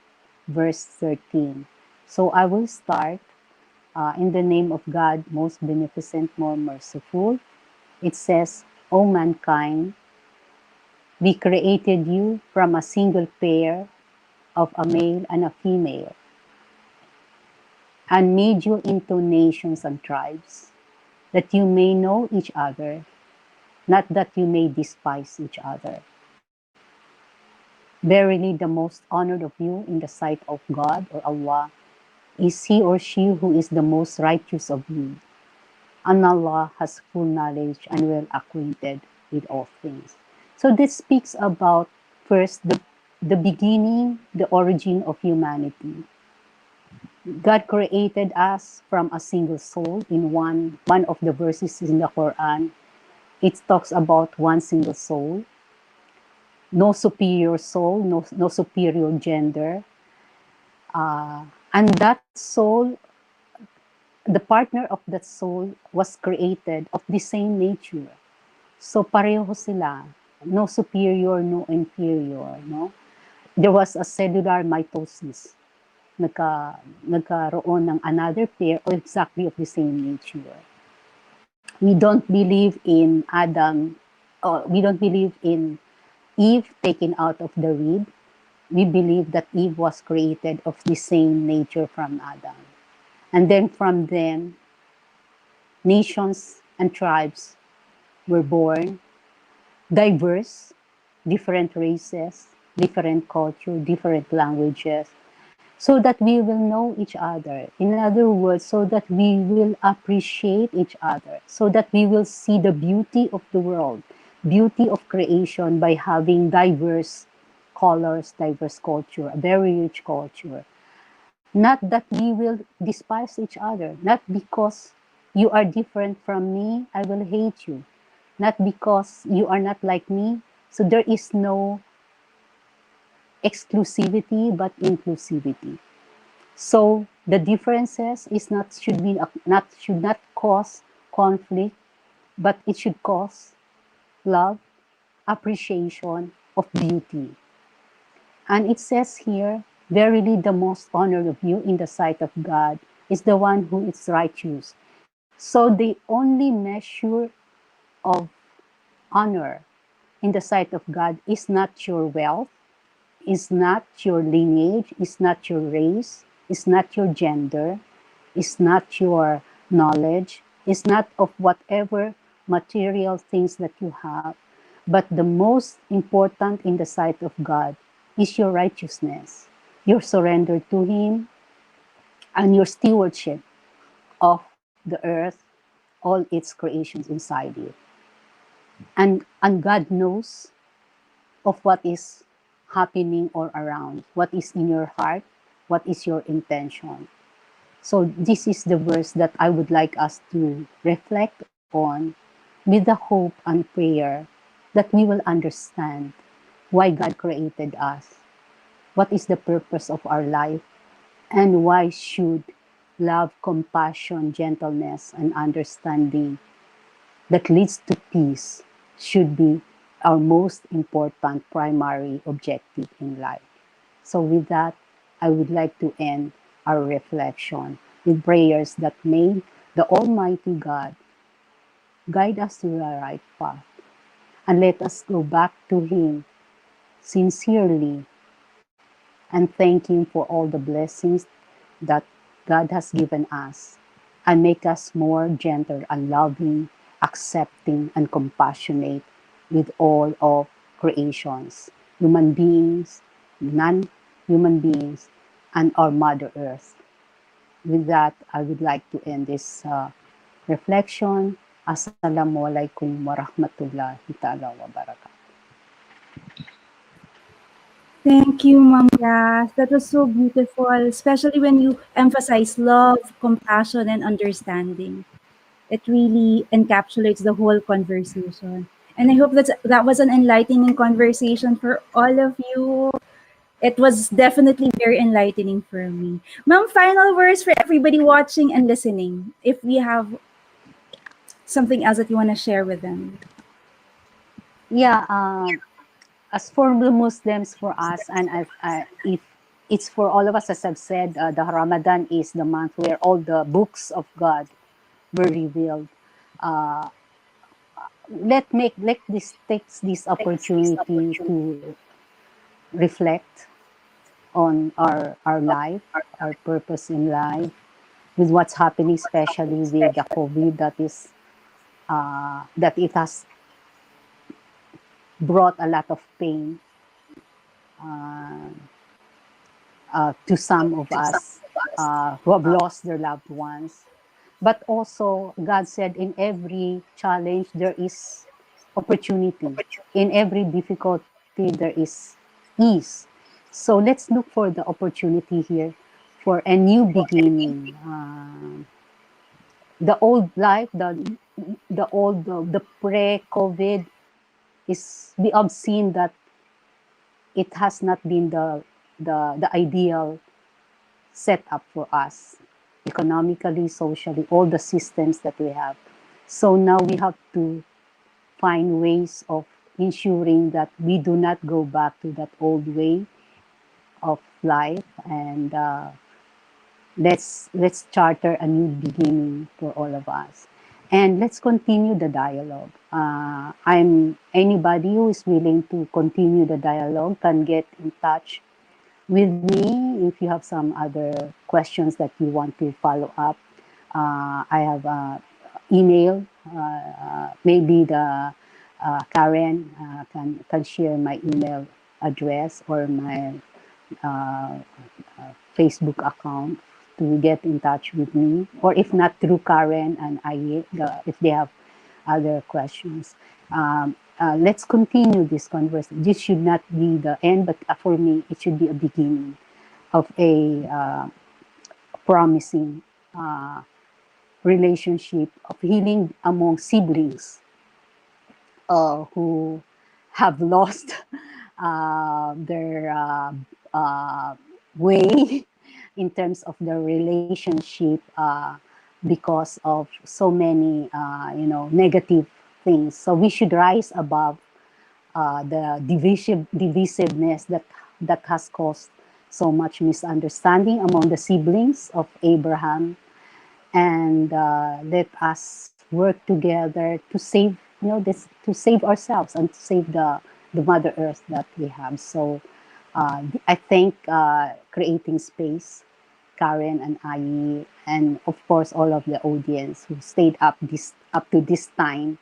verse 13. So I will start in the name of God, most beneficent, more merciful. It says, O mankind, we created you from a single pair of a male and a female, and made you into nations and tribes, that you may know each other, not that you may despise each other. Verily, the most honored of you in the sight of God or Allah is he or she who is the most righteous of you. And Allah has full knowledge and well acquainted with all things. So this speaks about first the beginning, the origin of humanity. God created us from a single soul. In one of the verses in the Quran, it talks about one single soul. No superior soul, no superior gender. And that soul, the partner of that soul was created of the same nature. So pareho sila. No superior, no inferior. No? There was a cellular mitosis. Nagkaroon ng another pair or exactly of the same nature. We don't believe in Adam, we don't believe in Eve taken out of the rib. We believe that Eve was created of the same nature from Adam. And then from them, nations and tribes were born, diverse, different races, different culture, different languages, so that we will know each other. In other words, so that we will appreciate each other, so that we will see the beauty of the world, beauty of creation by having diverse colors, diverse culture, a very rich culture. Not that we will despise each other, not because you are different from me, I will hate you. Not because you are not like me. So there is no exclusivity but inclusivity. So the differences is should not cause conflict, but it should cause love, appreciation of beauty. And it says here, verily the most honored of you in the sight of God is the one who is righteous. So the only measure of honor in the sight of God is not your wealth, is not your lineage, is not your race, is not your gender, is not your knowledge, is not of whatever material things that you have, but the most important in the sight of God is your righteousness, your surrender to Him, and your stewardship of the earth, all its creations inside you. And God knows of what is happening all around, what is in your heart, what is your intention. So this is the verse that I would like us to reflect on with the hope and prayer that we will understand why God created us, what is the purpose of our life, and why should love, compassion, gentleness, and understanding that leads to peace should be our most important primary objective in life. So with that, I would like to end our reflection with prayers that may the Almighty God guide us to the right path and let us go back to Him sincerely and thank Him for all the blessings that God has given us and make us more gentle and loving, accepting and compassionate with all of creations, human beings, non-human beings, and our Mother Earth. With that, I would like to end this reflection. Assalamualaikum warahmatullahi ta'ala wabarakatuh. Thank you, Ma'am Ras. That was so beautiful, especially when you emphasize love, compassion, and understanding. It really encapsulates the whole conversation. And I hope that was an enlightening conversation for all of you. It was definitely very enlightening for me. Ma'am, final words for everybody watching and listening. If we have something else that you want to share with them? Yeah, as for the Muslims, for us, and if it's for all of us, as I've said, the Ramadan is the month where all the books of God were revealed. Uh, let this takes this opportunity to reflect on our life, our purpose in life, with what's happening, especially with the COVID that it has brought a lot of pain uh, to some of us who have lost their loved ones. But also, God said, in every challenge there is opportunity. In every difficulty there is ease. So let's look for the opportunity here for a new beginning. The old life, the pre-COVID is we have seen that it has not been the ideal setup for us economically, socially, all the systems that we have. So now we have to find ways of ensuring that we do not go back to that old way of life, and let's charter a new beginning for all of us, and let's continue the dialogue. I'm anybody who is willing to continue the dialogue can get in touch with me if you have some other questions that you want to follow up. I have email. Maybe the Karen can share my email address or my uh, Facebook account to get in touch with me, or if not, through Karen and I, if they have other questions. Let's continue this conversation. This should not be the end, but for me, it should be a beginning of a promising relationship of healing among siblings who have lost their way in terms of their relationship because of so many negative things. So we should rise above the divisiveness that has caused so much misunderstanding among the siblings of Abraham, and let us work together to save to save ourselves and to save the Mother Earth that we have. So I think creating space, Karen and Ayi, and of course all of the audience who stayed up to this time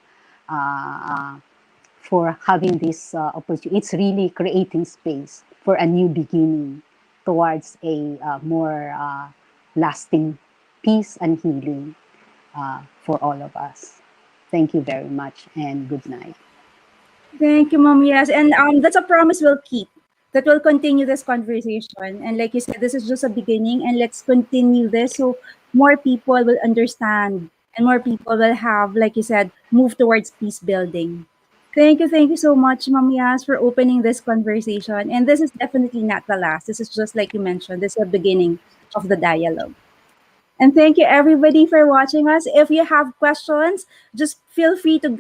for having this opportunity. It's really creating space for a new beginning towards a more lasting peace and healing for all of us. Thank you very much and good night. Thank you, Mom. Yes, and that's a promise we'll keep. That we'll continue this conversation. And like you said, this is just a beginning, and let's continue this so more people will understand and more people will have, like you said, move towards peace building. Thank you so much, Ma'am Yas, for opening this conversation. And this is definitely not the last. This is just like you mentioned, this is the beginning of the dialogue. And thank you everybody for watching us. If you have questions, just feel free to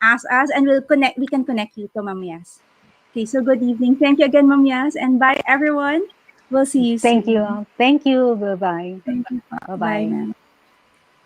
ask us and we can connect you to Ma'am Yas. Okay, so good evening. Thank you again, Ma'am Yas, and bye everyone. We'll see you soon. Thank you. Thank you. Bye-bye. Thank you. Bye-bye. Bye, ma'am.